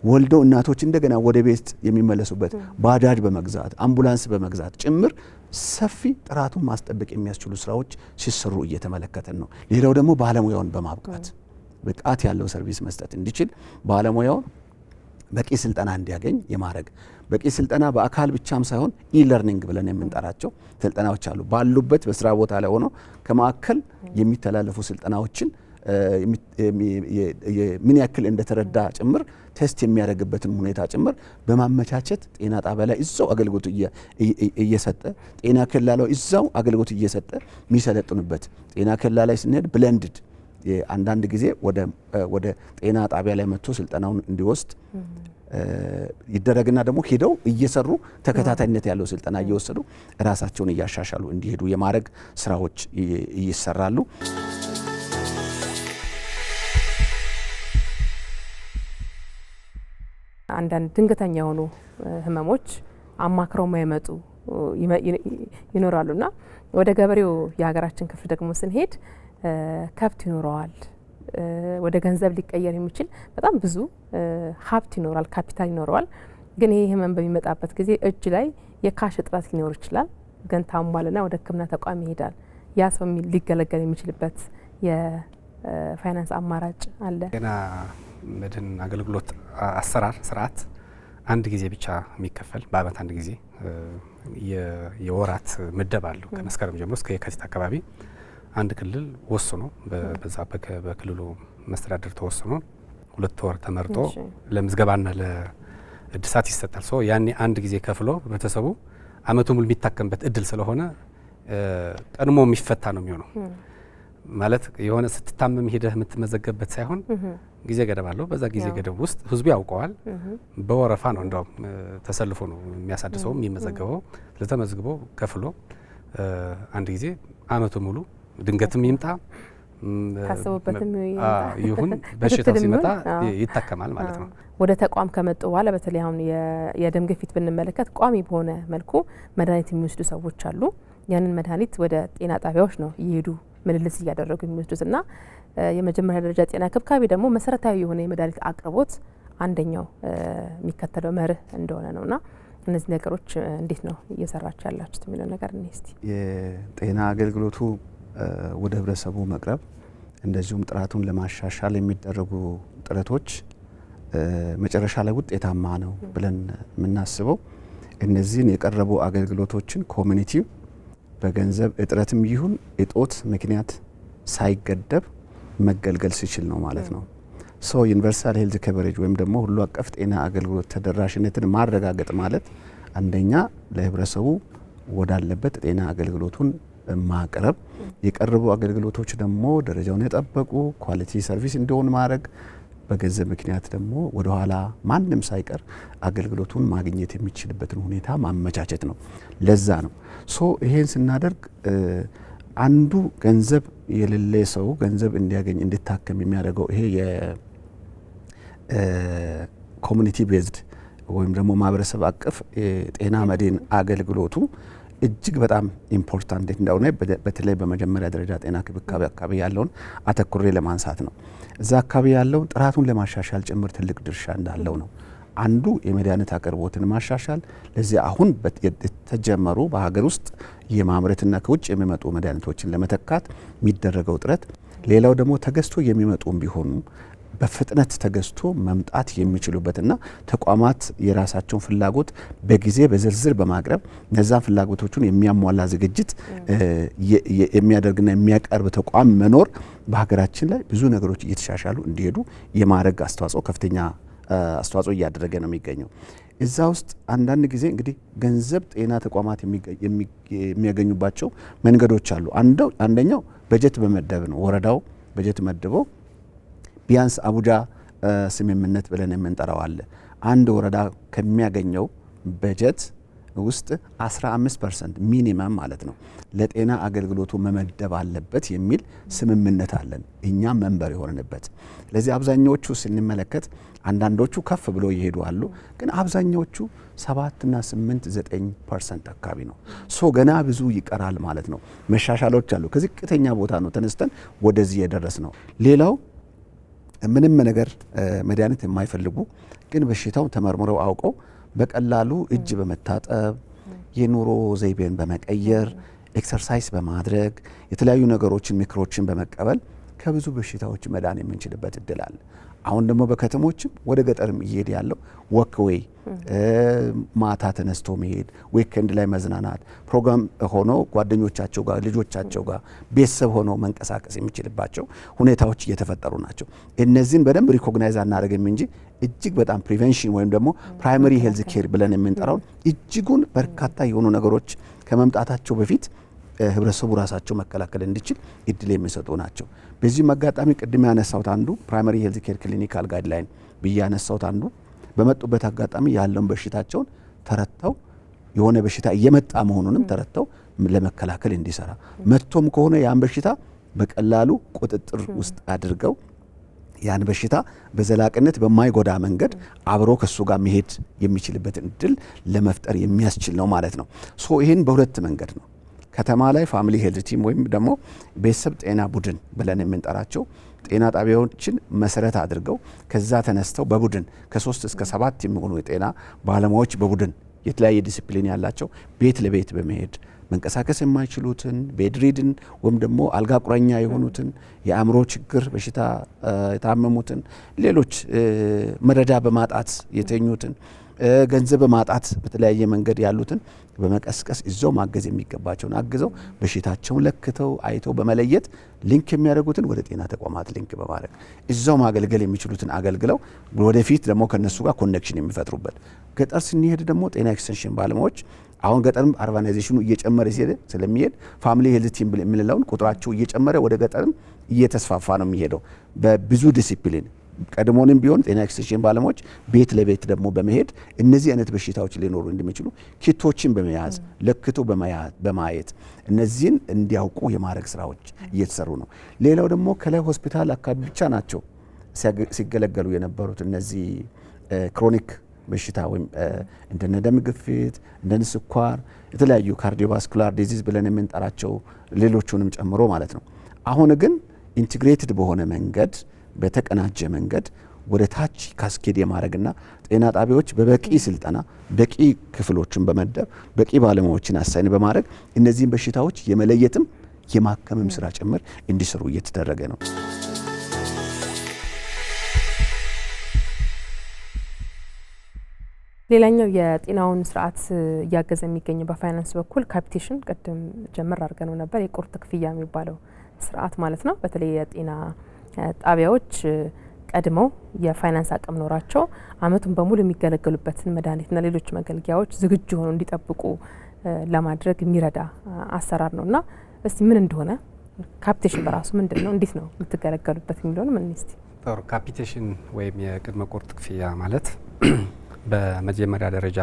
ወልደው እናቶች እንደገና ወደ ቤት የሚመለሱበት ባጃጅ በመግዛት አምቡላንስ በመግዛት ጭምር ሰፊ ጥራቱን ማስጠበቅ የሚያስችሉ ስራዎች ሲሰሩ እየተመለከተን ነው። ሌላው ደግሞ ባለሙያውን በማብቃት ብቃት ያለው ሰርቪስ መስጠት እንዲችል ባለሙያውን በቂ ስልጠና እንዲያገኝ የማድረግ በቂ ስልጠና በአካል ብቻም ሳይሆን ኢለርኒንግ ብለን የምንጠራቸው ስልጠናዎች አሉ። ባሉበት በስራ ቦታ ላይ ሆኖ ከማዕከል የሚተላለፉ ስልጠናዎችን ምን ያክል እንደተረዳ ጭምር ቴስት የሚያደርግበትን ሁኔታ ጭምር በማመቻቸት ጤና ጣቢያ ላይ እዛው አገልግሎት እየሰጠ ጤና ኬላ ላይ እዛው አገልግሎት እየሰጠ የሚሰለጥኑበት ጤና ኬላ ላይ ስንሄድ ብለንድድ አንዳንድ ጊዜ ወደ ጤና ጣቢያ ላይ መጥቶ ስልጠናውን እንዲወስድ ይደረግና ደግሞ ሄደው እየሰሩ ተከታታይነት ያለው ስልጠና እየወሰዱ ራሳቸውን እያሻሻሉ እንዲሄዱ የማድረግ ስራዎች ይሰራሉ። አንዳንድ ድንገተኛ የሆኑ ህመሞች አማክረው የማይመጡ ይኖራሉና ወደ ገበሬው የሀገራችን ክፍል ደግሞ ስንሄድ ከብት ይኖረዋል፣ ወደ ገንዘብ ሊቀየር የሚችል በጣም ብዙ ሀብት ይኖራል፣ ካፒታል ይኖረዋል። ግን ይሄ ህመም በሚመጣበት ጊዜ እጅ ላይ የካሽ እጥረት ሊኖር ይችላል። ግን ታሟልና ወደ ሕክምና ተቋም ይሄዳል። ያ ሰው ሊገለገል የሚችልበት የፋይናንስ አማራጭ አለ። ጤና መድህን አገልግሎት አሰራር ስርዓት አንድ ጊዜ ብቻ የሚከፈል በአመት አንድ ጊዜ የወራት ምደባ አለው። ከመስከረም ጀምሮ እስከ የካቲት አካባቢ አንድ ክልል ወስኖ በዛ በክልሉ መስተዳድር ተወስኖ 2 ወር ተመርጦ ለምዝገባና ለእድሳት ይሰጣል። ሶ ያኔ አንድ ጊዜ ከፍሎ ህብረተሰቡ አመቱ ሙሉ የሚታከምበት እድል ስለሆነ ቀድሞ የሚፈታ ነው የሚሆነው። ማለት የሆነ ስትታመም ሄደህ የምትመዘገብበት ሳይሆን ጊዜ ገደብ አለው። በዛ ጊዜ ገደብ ውስጥ ህዝቡ ያውቀዋል። በወረፋ ነው እንደውም ተሰልፎ ነው የሚያሳድሰው የሚመዘገበው። ለተመዝግቦ ከፍሎ አንድ ጊዜ አመቱ ሙሉ ድንገትም ይምጣ ታስቦበትም ይሁን በሽታው ሲመጣ ይታከማል ማለት ነው። ወደ ተቋም ከመጡ በኋላ በተለይ አሁን የደም ግፊት ብንመለከት ቋሚ በሆነ መልኩ መድኃኒት የሚወስዱ ሰዎች አሉ። ያንን መድኃኒት ወደ ጤና ጣቢያዎች ነው እየሄዱ ምልልስ እያደረጉ የሚወስዱትና የመጀመሪያ ደረጃ ጤና ክብካቤ ደግሞ መሰረታዊ የሆነ የመድኃኒት አቅርቦት አንደኛው የሚከተለው መርህ እንደሆነ ነውና እነዚህ ነገሮች እንዴት ነው እየሰራችሁ ያላችሁት የሚለው ነገር እኔ እስቲ የጤና አገልግሎቱ ወደ ህብረተሰቡ መቅረብ እንደዚሁም ጥራቱን ለማሻሻል የሚደረጉ ጥረቶች መጨረሻ ላይ ውጤታማ ነው ብለን የምናስበው እነዚህን የቀረቡ አገልግሎቶችን ኮሚኒቲው በገንዘብ እጥረትም ይሁን እጦት ምክንያት ሳይገደብ መገልገል ሲችል ነው ማለት ነው። ሶ ዩኒቨርሳል ሄልዝ ከቨሬጅ ወይም ደግሞ ሁሉ አቀፍ ጤና አገልግሎት ተደራሽነትን ማረጋገጥ ማለት አንደኛ ለህብረተሰቡ ወዳለበት ጤና አገልግሎቱን ማቅረብ፣ የቀረቡ አገልግሎቶች ደግሞ ደረጃውን የጠበቁ ኳሊቲ ሰርቪስ እንዲሆን ማድረግ፣ በገንዘብ ምክንያት ደግሞ ወደ ኋላ ማንም ሳይቀር አገልግሎቱን ማግኘት የሚችልበትን ሁኔታ ማመቻቸት ነው። ለዛ ነው ይሄን ስናደርግ አንዱ ገንዘብ የሌለ ሰው ገንዘብ እንዲያገኝ እንዲታከም የሚያደርገው ይሄ የኮሚኒቲ ቤዝድ ወይም ደግሞ ማህበረሰብ አቀፍ ጤና መድን አገልግሎቱ እጅግ በጣም ኢምፖርታንት እንደሆነ በተለይ በመጀመሪያ ደረጃ ጤና ክብካቤ አካባቢ ያለውን አተኩሬ ለማንሳት ነው። እዛ አካባቢ ያለው ጥራቱን ለማሻሻል ጭምር ትልቅ ድርሻ እንዳለው ነው። አንዱ የመድኃኒት አቅርቦትን ማሻሻል፣ ለዚህ አሁን የተጀመሩ በሀገር ውስጥ የማምረትና ከውጭ የሚመጡ መድኃኒቶችን ለመተካት የሚደረገው ጥረት፣ ሌላው ደግሞ ተገዝቶ የሚመጡም ቢሆኑ በፍጥነት ተገዝቶ መምጣት የሚችሉበትና ተቋማት የራሳቸውን ፍላጎት በጊዜ በዝርዝር በማቅረብ እነዛን ፍላጎቶቹን የሚያሟላ ዝግጅት የሚያደርግና የሚያቀርብ ተቋም መኖር በሀገራችን ላይ ብዙ ነገሮች እየተሻሻሉ እንዲሄዱ የማድረግ አስተዋጽኦ ከፍተኛ አስተዋጽኦ እያደረገ ነው የሚገኘው። እዛ ውስጥ አንዳንድ ጊዜ እንግዲህ ገንዘብ ጤና ተቋማት የሚያገኙባቸው መንገዶች አሉ። አንደኛው በጀት በመደብ ነው። ወረዳው በጀት መድበው ቢያንስ አቡጃ ስምምነት ብለን የምንጠራው አለ። አንድ ወረዳ ከሚያገኘው በጀት ውስጥ 15% ሚኒመም ማለት ነው ለጤና አገልግሎቱ መመደብ አለበት የሚል ስምምነት አለን እኛ መንበር የሆነበት። ለዚህ አብዛኛዎቹ ስንመለከት አንዳንዶቹ ከፍ ብሎ ይሄዱ አሉ፣ ግን አብዛኛዎቹ 7 እና 8 9% አካባቢ ነው። ገና ብዙ ይቀራል ማለት ነው። መሻሻሎች አሉ። ከዝቅተኛ ቦታ ነው ተነስተን ወደዚህ የደረስ ነው። ሌላው ምንም ነገር መድኃኒት የማይፈልጉ ግን በሽታው ተመርምረው አውቀው በቀላሉ እጅ በመታጠብ የኑሮ ዘይቤን በመቀየር ኤክሰርሳይዝ በማድረግ የተለያዩ ነገሮችን ምክሮችን በመቀበል ከብዙ በሽታዎች መዳን የምንችልበት እድል አለ። አሁን ደግሞ በከተሞችም ወደ ገጠርም እየሄድ ያለው ወክዌይ ማታ ተነስቶ መሄድ፣ ዊኬንድ ላይ መዝናናት፣ ፕሮግራም ሆኖ ጓደኞቻቸው ጋር ልጆቻቸው ጋር ቤተሰብ ሆኖ መንቀሳቀስ የሚችልባቸው ሁኔታዎች እየተፈጠሩ ናቸው። እነዚህን በደንብ ሪኮግናይዝ አናደርግም እንጂ እጅግ በጣም ፕሪቨንሽን ወይም ደግሞ ፕራይመሪ ሄልዝ ኬር ብለን የምንጠራውን እጅጉን በርካታ የሆኑ ነገሮች ከመምጣታቸው በፊት ህብረተሰቡ ራሳቸው መከላከል እንዲችል እድል የሚሰጡ ናቸው። በዚህም አጋጣሚ ቅድም ያነሳሁት አንዱ ፕራይመሪ ሄልዝ ኬር ክሊኒካል ጋይድላይን ብዬ ያነሳሁት አንዱ በመጡበት አጋጣሚ ያለውን በሽታቸውን ተረድተው የሆነ በሽታ እየመጣ መሆኑንም ተረድተው ለመከላከል እንዲሰራ መጥቶም ከሆነ ያን በሽታ በቀላሉ ቁጥጥር ውስጥ አድርገው ያን በሽታ በዘላቂነት በማይጎዳ መንገድ አብሮ ከሱ ጋር መሄድ የሚችልበትን እድል ለመፍጠር የሚያስችል ነው ማለት ነው። ይህን በሁለት መንገድ ነው። ከተማ ላይ ፋሚሊ ሄልዝ ቲም ወይም ደግሞ ቤተሰብ ጤና ቡድን ብለን የምንጠራቸው ጤና ጣቢያዎችን መሰረት አድርገው ከዛ ተነስተው በቡድን ከ3 እስከ 7 የሚሆኑ የጤና ባለሙያዎች በቡድን የተለያየ ዲሲፕሊን ያላቸው ቤት ለቤት በመሄድ መንቀሳቀስ የማይችሉትን ቤድሪድን ወይም ደግሞ አልጋ ቁራኛ የሆኑትን የአእምሮ ችግር በሽታ የታመሙትን ሌሎች መረጃ በማጣት የተኙትን ገንዘብ በማጣት በተለያየ መንገድ ያሉትን በመቀስቀስ እዛው ማገዝ የሚገባቸውን አግዘው በሽታቸውን ለክተው አይተው በመለየት ሊንክ የሚያደርጉትን ወደ ጤና ተቋማት ሊንክ በማድረግ እዛው ማገልገል የሚችሉትን አገልግለው ወደፊት ደግሞ ከነሱ ጋር ኮኔክሽን የሚፈጥሩበት። ገጠር ስንሄድ ደግሞ ጤና ኤክስቴንሽን ባለሙያዎች አሁን ገጠርም አርባናይዜሽኑ እየጨመረ ስለሚሄድ ፋሚሊ ሄልዝ ቲም የምንለውን ቁጥራቸው እየጨመረ ወደ ገጠርም እየተስፋፋ ነው የሚሄደው በብዙ ዲሲፕሊን። ቀድሞንም ቢሆን ጤና ኤክስቴንሽን ባለሙያዎች ቤት ለቤት ደግሞ በመሄድ እነዚህ አይነት በሽታዎች ሊኖሩ እንደሚችሉ ኪቶችን በመያዝ ለክቶ በማየት እነዚህን እንዲያውቁ የማድረግ ስራዎች እየተሰሩ ነው። ሌላው ደግሞ ከላይ ሆስፒታል አካባቢ ብቻ ናቸው ሲገለገሉ የነበሩት እነዚህ ክሮኒክ በሽታ ወይም እንደነ ደም ግፊት፣ እንደነ ስኳር፣ የተለያዩ ካርዲዮቫስኩላር ዲዚዝ ብለን የምንጠራቸው ሌሎቹንም ጨምሮ ማለት ነው። አሁን ግን ኢንቲግሬትድ በሆነ መንገድ በተቀናጀ መንገድ ወደ ታች ካስኬድ የማድረግና ጤና ጣቢያዎች በበቂ ስልጠና በቂ ክፍሎችን በመደብ በቂ ባለሙያዎችን አሳይን በማድረግ እነዚህን በሽታዎች የመለየትም የማከምም ስራ ጭምር እንዲሰሩ እየተደረገ ነው። ሌላኛው የጤናውን ስርዓት እያገዘ የሚገኘው በፋይናንስ በኩል ካፒቴሽን ቅድም ጀምር አድርገነው ነበር። የቁርጥ ክፍያ የሚባለው ስርዓት ማለት ነው። በተለይ የጤና ጣቢያዎች ቀድመው የፋይናንስ አቅም ኖራቸው አመቱን በሙሉ የሚገለገሉበትን መድኃኒትና ሌሎች መገልገያዎች ዝግጁ ሆነው እንዲጠብቁ ለማድረግ የሚረዳ አሰራር ነውና እስቲ ምን እንደሆነ ካፒቴሽን በራሱ ምንድን ነው፣ እንዴት ነው የምትገለገሉበት የሚለውን ምን እስቲ ጥሩ። ካፒቴሽን ወይም የቅድመ ቁርጥ ክፍያ ማለት በመጀመሪያ ደረጃ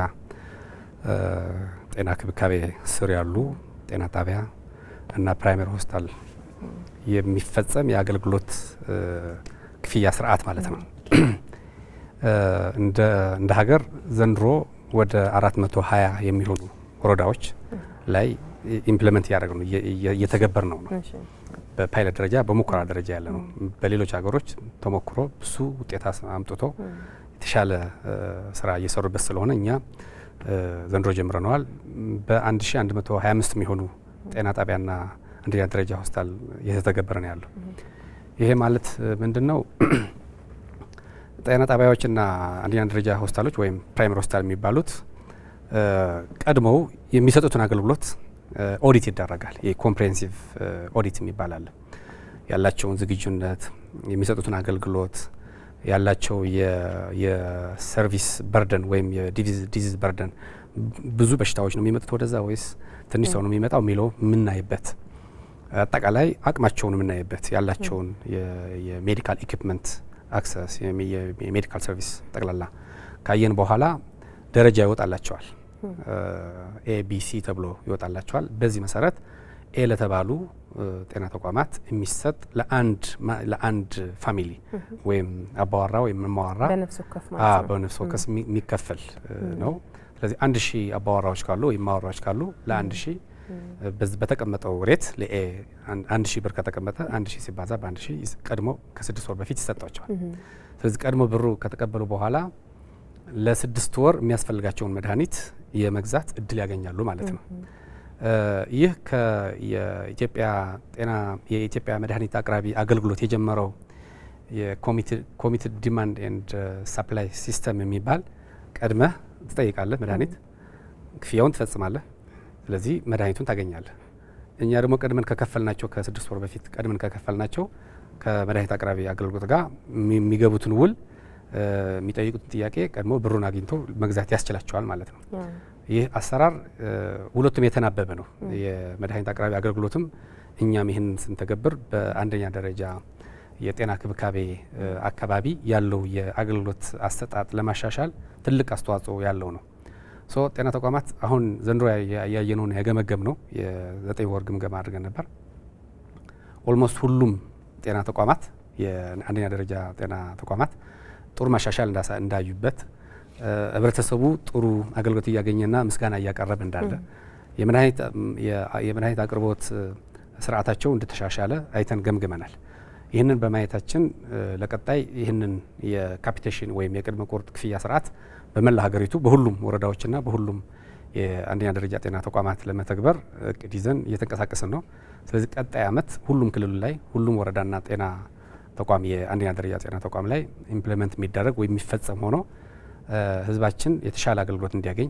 ጤና ክብካቤ ስር ያሉ ጤና ጣቢያ እና ፕራይመሪ ሆስፒታል የሚፈጸም የአገልግሎት ክፍያ ስርዓት ማለት ነው። እንደ ሀገር ዘንድሮ ወደ 420 የሚሆኑ ወረዳዎች ላይ ኢምፕሊመንት እያደረግ ነው እየተገበር ነው። በፓይለት ደረጃ በሙከራ ደረጃ ያለ ነው። በሌሎች ሀገሮች ተሞክሮ ብዙ ውጤት አምጥቶ የተሻለ ስራ እየሰሩበት ስለሆነ እኛ ዘንድሮ ጀምረነዋል። በ1125 የሚሆኑ ጤና ጣቢያና አንደኛ ደረጃ ሆስፒታል እየተተገበረ ነው ያለው። ይሄ ማለት ምንድነው? ጤና ጣቢያዎችና አንደኛ ደረጃ ሆስፒታሎች ወይም ፕራይመሪ ሆስፒታል የሚባሉት ቀድመው የሚሰጡትን አገልግሎት ኦዲት ይደረጋል። የኮምፕሬሄንሲቭ ኦዲት የሚባል አለ። ያላቸውን ዝግጁነት፣ የሚሰጡትን አገልግሎት፣ ያላቸው የሰርቪስ በርደን ወይም የዲዚዝ በርደን፣ ብዙ በሽታዎች ነው የሚመጡት ወደዛ ወይስ ትንሽ ሰው ነው የሚመጣው የሚለው የምናይበት፣ አጠቃላይ አቅማቸውን የምናይበት፣ ያላቸውን የሜዲካል ኢኩፕመንት አክሰስ፣ የሜዲካል ሰርቪስ ጠቅላላ ካየን በኋላ ደረጃ ይወጣላቸዋል። ኤቢሲ ተብሎ ይወጣላቸዋል። በዚህ መሰረት ኤ ለተባሉ ጤና ተቋማት የሚሰጥ ለአንድ ፋሚሊ ወይም አባወራ ወይም እማወራ በነፍስ ወከፍ የሚከፈል ነው። ስለዚህ 1000 አባወራዎች ካሉ ወይም እማወራዎች ካሉ ለ1000 በተቀመጠው ሬት ለኤ 1000 ብር ከተቀመጠ 1000 ሲባዛ በ1000 ቀድሞ ከ6 ወር በፊት ይሰጣቸዋል። ስለዚህ ቀድሞ ብሩ ከተቀበሉ በኋላ ለ6 ወር የሚያስፈልጋቸውን መድኃኒት የመግዛት እድል ያገኛሉ ማለት ነው። ይህ የኢትዮጵያ መድኃኒት አቅራቢ አገልግሎት የጀመረው የኮሚትድ ዲማንድ ኤንድ ሳፕላይ ሲስተም የሚባል ቀድመህ ትጠይቃለህ፣ መድኃኒት ክፍያውን ትፈጽማለህ፣ ስለዚህ መድኃኒቱን ታገኛለህ። እኛ ደግሞ ቀድመን ከከፈልናቸው ከ6 ወር በፊት ቀድመን ከከፈልናቸው ከመድኃኒት አቅራቢ አገልግሎት ጋር የሚገቡትን ውል የሚጠይቁትን ጥያቄ ቀድሞ ብሩን አግኝቶ መግዛት ያስችላቸዋል ማለት ነው። ይህ አሰራር ሁለቱም የተናበበ ነው። የመድኃኒት አቅራቢ አገልግሎትም እኛም ይህን ስንተገብር በአንደኛ ደረጃ የጤና ክብካቤ አካባቢ ያለው የአገልግሎት አሰጣጥ ለማሻሻል ትልቅ አስተዋጽኦ ያለው ነው። ጤና ተቋማት አሁን ዘንድሮ ያየነውን ያገመገም ነው የ9 ወር ግምገማ አድርገን ነበር። ኦልሞስት ሁሉም ጤና ተቋማት የአንደኛ ደረጃ ጤና ተቋማት ጥሩ ማሻሻል እንዳዩበት፣ ህብረተሰቡ ጥሩ አገልግሎት እያገኘና ምስጋና እያቀረበ እንዳለ፣ የመድኃኒት አቅርቦት ስርዓታቸው እንደተሻሻለ አይተን ገምግመናል። ይህንን በማየታችን ለቀጣይ ይህንን የካፒቴሽን ወይም የቅድመ ቁርጥ ክፍያ ስርዓት በመላ ሀገሪቱ በሁሉም ወረዳዎችና በሁሉም የአንደኛ ደረጃ ጤና ተቋማት ለመተግበር እቅድ ይዘን እየተንቀሳቀስን ነው። ስለዚህ ቀጣይ አመት ሁሉም ክልሉ ላይ ሁሉም ወረዳና ጤና ተቋም የአንደኛ ደረጃ ጤና ተቋም ላይ ኢምፕሊመንት የሚደረግ ወይም የሚፈጸም ሆኖ ህዝባችን የተሻለ አገልግሎት እንዲያገኝ፣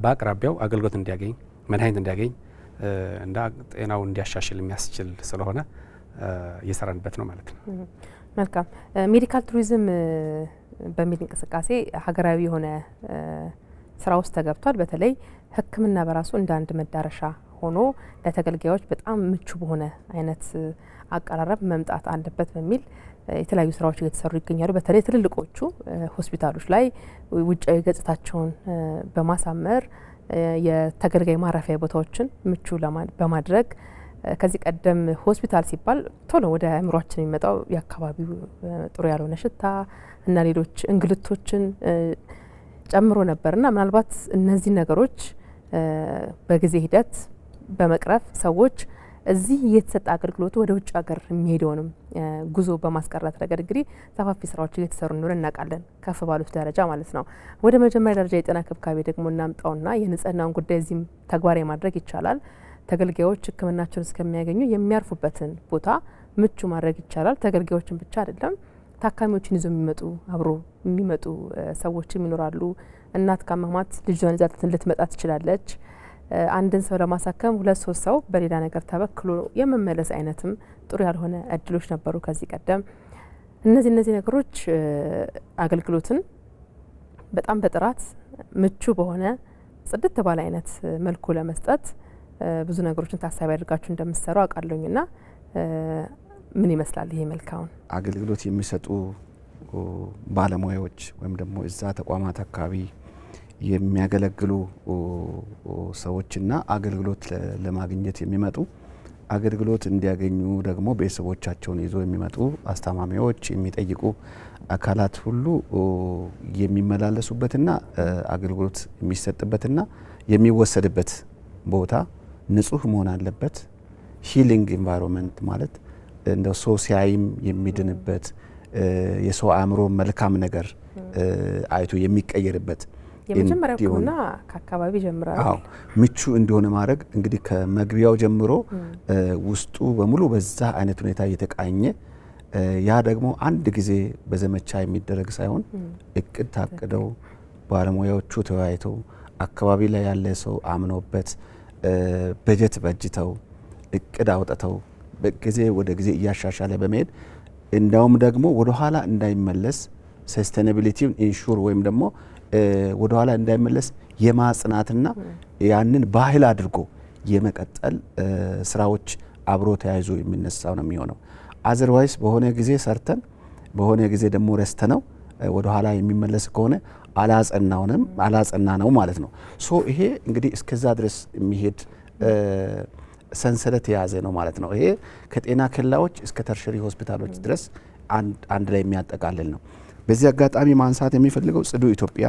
በአቅራቢያው አገልግሎት እንዲያገኝ፣ መድኃኒት እንዲያገኝ እና ጤናው እንዲያሻሽል የሚያስችል ስለሆነ እየሰራንበት ነው ማለት ነው። መልካም። ሜዲካል ቱሪዝም በሚል እንቅስቃሴ ሀገራዊ የሆነ ስራ ውስጥ ተገብቷል። በተለይ ሕክምና በራሱ እንደ አንድ መዳረሻ ሆኖ ለተገልጋዮች በጣም ምቹ በሆነ አይነት አቀራረብ መምጣት አለበት በሚል የተለያዩ ስራዎች እየተሰሩ ይገኛሉ። በተለይ ትልልቆቹ ሆስፒታሎች ላይ ውጫዊ ገጽታቸውን በማሳመር የተገልጋይ ማረፊያ ቦታዎችን ምቹ በማድረግ ከዚህ ቀደም ሆስፒታል ሲባል ቶሎ ወደ አእምሯችን የሚመጣው የአካባቢው ጥሩ ያልሆነ ሽታ እና ሌሎች እንግልቶችን ጨምሮ ነበርና ምናልባት እነዚህ ነገሮች በጊዜ ሂደት በመቅረፍ ሰዎች እዚህ የተሰጠ አገልግሎቱ ወደ ውጭ ሀገር የሚሄደውንም ጉዞ በማስቀረት ረገድ እንግዲህ ሰፋፊ ስራዎች እየተሰሩ እንደሆነ እናውቃለን፣ ከፍ ባሉት ደረጃ ማለት ነው። ወደ መጀመሪያ ደረጃ የጤና ክብካቤ ደግሞ እናምጣውና የንጽህናውን ጉዳይ እዚህም ተግባራዊ ማድረግ ይቻላል። ተገልጋዮች ሕክምናቸውን እስከሚያገኙ የሚያርፉበትን ቦታ ምቹ ማድረግ ይቻላል። ተገልጋዮችን ብቻ አይደለም፣ ታካሚዎችን ይዞ የሚመጡ አብሮ የሚመጡ ሰዎችም ይኖራሉ። እናት ካመማት ልጇን ይዛ ልትመጣ ትችላለች። አንድን ሰው ለማሳከም 2-3 ሰው በሌላ ነገር ተበክሎ የመመለስ አይነትም ጥሩ ያልሆነ እድሎች ነበሩ ከዚህ ቀደም። እነዚህ ነገሮች አገልግሎትን በጣም በጥራት ምቹ በሆነ ጽድት ባለ አይነት መልኩ ለመስጠት ብዙ ነገሮችን ታሳቢ አድርጋችሁ እንደምትሰሩ አውቃለሁኝና ምን ይመስላል ይሄ መልካውን አገልግሎት የሚሰጡ ባለሙያዎች ወይም ደግሞ እዛ ተቋማት አካባቢ የሚያገለግሉ ሰዎችና አገልግሎት ለማግኘት የሚመጡ አገልግሎት እንዲያገኙ ደግሞ ቤተሰቦቻቸውን ይዞ የሚመጡ አስታማሚዎች የሚጠይቁ አካላት ሁሉ የሚመላለሱበትና አገልግሎት የሚሰጥበትና የሚወሰድበት ቦታ ንጹህ መሆን አለበት። ሂሊንግ ኢንቫይሮንመንት ማለት እንደ ሰው ሲያይም የሚድንበት የሰው አእምሮ መልካም ነገር አይቶ የሚቀየርበት የመጀመሪያው ሕክምና ከአካባቢ ጀምራል። አዎ ምቹ እንዲሆነ ማድረግ እንግዲህ ከመግቢያው ጀምሮ ውስጡ በሙሉ በዛ አይነት ሁኔታ እየተቃኘ ያ ደግሞ አንድ ጊዜ በዘመቻ የሚደረግ ሳይሆን እቅድ ታቅደው ባለሙያዎቹ ተወያይተው አካባቢ ላይ ያለ ሰው አምኖበት በጀት በጅተው እቅድ አውጥተው በጊዜ ወደ ጊዜ እያሻሻለ በመሄድ እንዳውም ደግሞ ወደ ኋላ እንዳይመለስ ሰስቴናቢሊቲውን ኢንሹር ወይም ደግሞ ወደ ኋላ እንዳይመለስ የማጽናትና ያንን ባህል አድርጎ የመቀጠል ስራዎች አብሮ ተያይዞ የሚነሳው ነው የሚሆነው። አዘርዋይስ በሆነ ጊዜ ሰርተን በሆነ ጊዜ ደግሞ ረስተነው ወደ ኋላ የሚመለስ ከሆነ አላጸና ነው ማለት ነው። ሶ ይሄ እንግዲህ እስከዛ ድረስ የሚሄድ ሰንሰለት የያዘ ነው ማለት ነው። ይሄ ከጤና ኬላዎች እስከ ተርሸሪ ሆስፒታሎች ድረስ አንድ ላይ የሚያጠቃልል ነው። በዚህ አጋጣሚ ማንሳት የሚፈልገው ጽዱ ኢትዮጵያ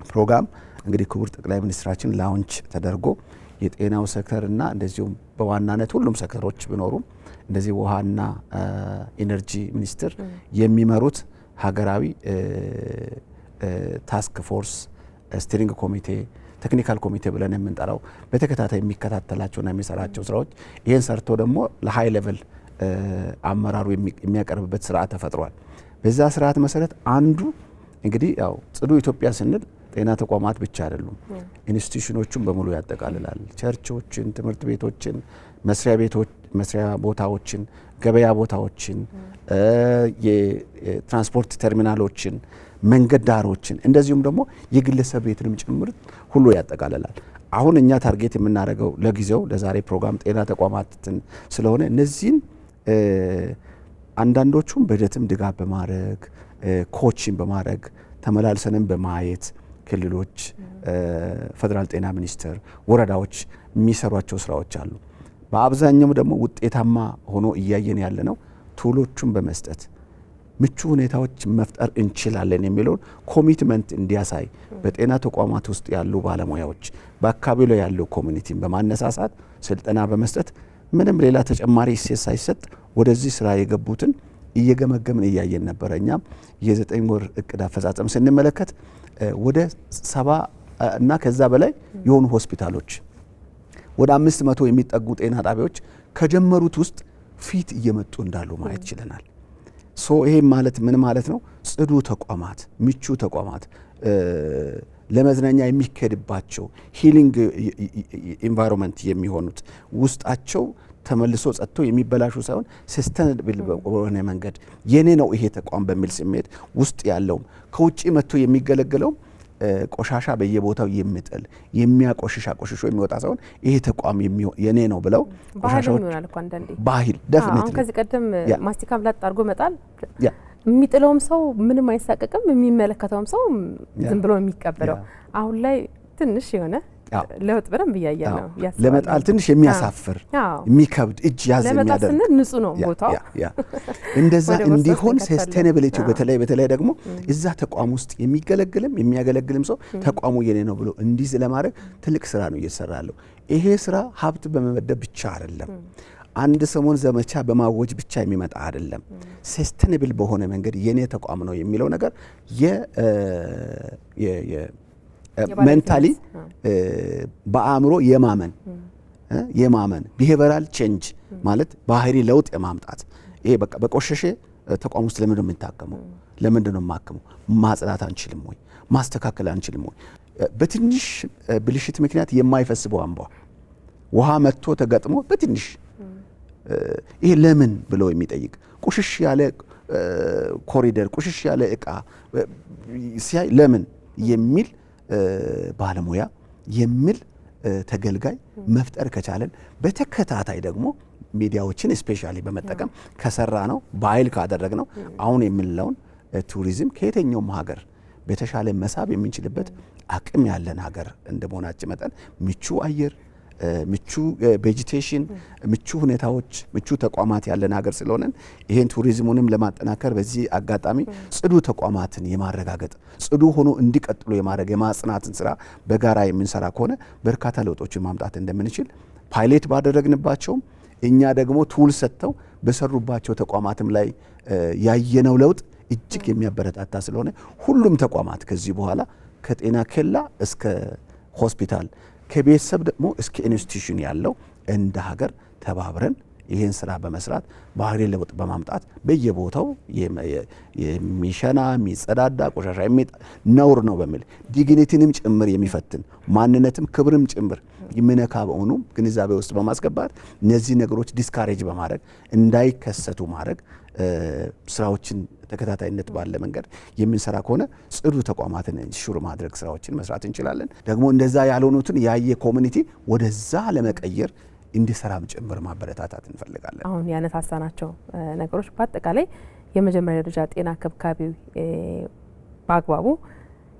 ፕሮግራም እንግዲህ ክቡር ጠቅላይ ሚኒስትራችን ላውንች ተደርጎ የጤናው ሴክተርና እንደዚሁም በዋናነት ሁሉም ሴክተሮች ቢኖሩም እንደዚህ ውሃና ኢነርጂ ሚኒስቴር የሚመሩት ሀገራዊ ታስክ ፎርስ ስቲሪንግ ኮሚቴ ቴክኒካል ኮሚቴ ብለን የምንጠራው በተከታታይ የሚከታተላቸውና የሚሰራቸው ስራዎች ይህን ሰርቶ ደግሞ ለሀይ ሌቨል አመራሩ የሚያቀርብበት ስርዓት ተፈጥሯል። በዛ ስርዓት መሰረት አንዱ እንግዲህ ያው ጽዱ ኢትዮጵያ ስንል ጤና ተቋማት ብቻ አይደሉም፣ ኢንስቲትዩሽኖቹን በሙሉ ያጠቃልላል። ቸርቾችን፣ ትምህርት ቤቶችን፣ መስሪያ ቦታዎችን፣ ገበያ ቦታዎችን፣ የትራንስፖርት ተርሚናሎችን፣ መንገድ ዳሮችን እንደዚሁም ደግሞ የግለሰብ ቤትንም ጭምር ሁሉ ያጠቃልላል። አሁን እኛ ታርጌት የምናደርገው ለጊዜው ለዛሬ ፕሮግራም ጤና ተቋማትን ስለሆነ እነዚህን አንዳንዶቹም በጀትም ድጋፍ በማድረግ ኮችን በማድረግ ተመላልሰንም በማየት ክልሎች፣ ፌዴራል ጤና ሚኒስቴር፣ ወረዳዎች የሚሰሯቸው ስራዎች አሉ። በአብዛኛው ደግሞ ውጤታማ ሆኖ እያየን ያለ ነው ቱሎቹን በመስጠት ምቹ ሁኔታዎች መፍጠር እንችላለን የሚለውን ኮሚትመንት እንዲያሳይ በጤና ተቋማት ውስጥ ያሉ ባለሙያዎች በአካባቢው ላይ ያለው ኮሚኒቲን በማነሳሳት ስልጠና በመስጠት ምንም ሌላ ተጨማሪ እሴት ሳይሰጥ ወደዚህ ስራ የገቡትን እየገመገምን እያየን ነበረ። እኛም የ9 ወር እቅድ አፈጻጸም ስንመለከት ወደ 70 እና ከዛ በላይ የሆኑ ሆስፒታሎች ወደ 500 የሚጠጉ ጤና ጣቢያዎች ከጀመሩት ውስጥ ፊት እየመጡ እንዳሉ ማየት ችለናል። ሶ ይሄ ማለት ምን ማለት ነው? ጽዱ ተቋማት፣ ምቹ ተቋማት፣ ለመዝናኛ የሚከድባቸው ሂሊንግ ኢንቫይሮንመንት የሚሆኑት ውስጣቸው ተመልሶ ጸጥቶ የሚበላሹ ሳይሆን ሰስተነብል በሆነ መንገድ የኔ ነው ይሄ ተቋም በሚል ስሜት ውስጥ ያለውም ከውጪ መጥቶ የሚገለገለው ቆሻሻ በየቦታው የሚጥል የሚያቆሽሽ አቆሽሾ የሚወጣ ሳይሆን ይሄ ተቋም የኔ ነው ብለው ቆሻሻው ይሆናል እኮ አንዳንዴ ባህል ዴፊኒትሊ አሁን ከዚህ ቀደም ማስቲካ ብላጥ አድርጎ መጣል የሚጥለውም ሰው ምንም አይሳቀቅም፣ የሚመለከተውም ሰው ዝም ብሎ የሚቀበለው አሁን ላይ ትንሽ የሆነ ለውጥ በደንብ እያየን ነው። ለመጣል ትንሽ የሚያሳፍር የሚከብድ እጅ ያዝ የሚያደርግ ለመጣል ንጹህ ነው ቦታው እንደዛ እንዲሆን ሰስቴናቢሊቲ በተለይ ደግሞ እዛ ተቋም ውስጥ የሚያገለግልም ሰው ተቋሙ የኔ ነው ብሎ እንዲዝ ለማድረግ ትልቅ ስራ ነው እየተሰራ ያለው። ይሄ ስራ ሀብት በመመደብ ብቻ አይደለም፣ አንድ ሰሞን ዘመቻ በማወጅ ብቻ የሚመጣ አይደለም። ሰስቴናብል በሆነ መንገድ የኔ ተቋም ነው የሚለው ነገር ሜንታሊ በአእምሮ የማመን ቢሄቨራል ቼንጅ ማለት ባህሪ ለውጥ የማምጣት ይሄ በቃ በቆሸሸ ተቋም ውስጥ ለምንድን ነው የምንታከመው? ለምንድን ነው የማክመው? ማጽዳት አንችልም ወይ? ማስተካከል አንችልም ወይ? በትንሽ ብልሽት ምክንያት የማይፈስ ቧንቧ ውሃ መጥቶ ተገጥሞ በትንሽ ይሄ ለምን ብሎ የሚጠይቅ ቁሽሽ ያለ ኮሪደር ቁሽሽ ያለ እቃ ሲያይ ለምን የሚል ባለሙያ የሚል ተገልጋይ መፍጠር ከቻለን በተከታታይ ደግሞ ሚዲያዎችን ስፔሻሊ በመጠቀም ከሰራ ነው ባህል ካደረግ ነው አሁን የምንለውን ቱሪዝም ከየትኛውም ሀገር በተሻለ መሳብ የምንችልበት አቅም ያለን ሀገር እንደመሆናችን መጠን ምቹ አየር፣ ምቹ ቬጂቴሽን፣ ምቹ ሁኔታዎች፣ ምቹ ተቋማት ያለን ሀገር ስለሆነን ይሄን ቱሪዝሙንም ለማጠናከር በዚህ አጋጣሚ ጽዱ ተቋማትን የማረጋገጥ ጽዱ ሆኖ እንዲቀጥሉ የማድረግ የማጽናትን ስራ በጋራ የምንሰራ ከሆነ በርካታ ለውጦችን ማምጣት እንደምንችል ፓይሌት ባደረግንባቸውም እኛ ደግሞ ቱል ሰጥተው በሰሩባቸው ተቋማትም ላይ ያየነው ለውጥ እጅግ የሚያበረታታ ስለሆነ ሁሉም ተቋማት ከዚህ በኋላ ከጤና ኬላ እስከ ሆስፒታል ከቤተሰብ ደግሞ እስከ ኢንስቲትዩሽን ያለው እንደ ሀገር ተባብረን ይህን ስራ በመስራት ባህሪ ለውጥ በማምጣት በየቦታው የሚሸና የሚጸዳዳ ቆሻሻ ነውር ነው በሚል ዲግኒቲንም ጭምር የሚፈትን ማንነትም ክብርም ጭምር የሚነካ በሆኑ ግንዛቤ ውስጥ በማስገባት እነዚህ ነገሮች ዲስካሬጅ በማድረግ እንዳይከሰቱ ማድረግ ስራዎችን ተከታታይነት ባለ መንገድ የምንሰራ ከሆነ ጽዱ ተቋማትን ኢንሹር ማድረግ ስራዎችን መስራት እንችላለን። ደግሞ እንደዛ ያልሆኑትን ያየ ኮሚኒቲ ወደዛ ለመቀየር እንዲሰራም ጭምር ማበረታታት እንፈልጋለን። አሁን ያነሳሳናቸው ነገሮች በአጠቃላይ የመጀመሪያ ደረጃ ጤና ክብካቤ በአግባቡ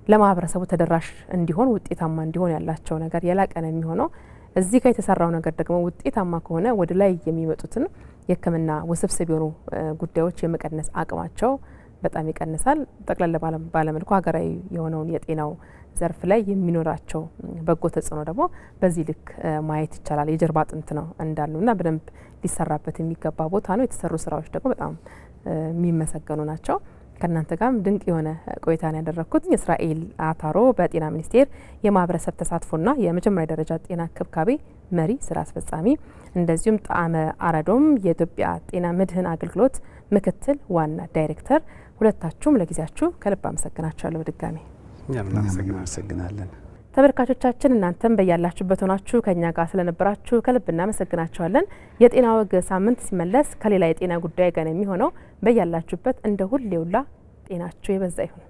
ለማህበረሰቡ ተደራሽ እንዲሆን ውጤታማ እንዲሆን ያላቸው ነገር የላቀ ነው የሚሆነው። እዚህ ጋር የተሰራው ነገር ደግሞ ውጤታማ ከሆነ ወደ ላይ የሚመጡትን የሕክምና ውስብስብ የሆኑ ጉዳዮች የመቀነስ አቅማቸው በጣም ይቀንሳል። ጠቅላላ ባለመልኩ ሀገራዊ የሆነውን የጤናው ዘርፍ ላይ የሚኖራቸው በጎ ተጽዕኖ ደግሞ በዚህ ልክ ማየት ይቻላል። የጀርባ አጥንት ነው እንዳሉና በደንብ ሊሰራበት የሚገባ ቦታ ነው። የተሰሩ ስራዎች ደግሞ በጣም የሚመሰገኑ ናቸው። ከእናንተ ጋርም ድንቅ የሆነ ቆይታን ያደረኩት እስራኤል አታሮ በጤና ሚኒስቴር የማህበረሰብ ተሳትፎና የመጀመሪያ ደረጃ ጤና ክብካቤ መሪ ስራ አስፈጻሚ፣ እንደዚሁም ጣዕመ አረዶም የኢትዮጵያ ጤና መድህን አገልግሎት ምክትል ዋና ዳይሬክተር፣ ሁለታችሁም ለጊዜያችሁ ከልብ አመሰግናችኋለሁ። በድጋሚ እናመሰግናለን። ተመልካቾቻችን እናንተም በያላችሁበት ሆናችሁ ከኛ ጋር ስለነበራችሁ ከልብ እናመሰግናችኋለን። የጤና ወግ ሳምንት ሲመለስ ከሌላ የጤና ጉዳይ ጋር የሚሆነው በያላችሁበት እንደ ሁሌውላ ጤናችሁ የበዛ ይሁን።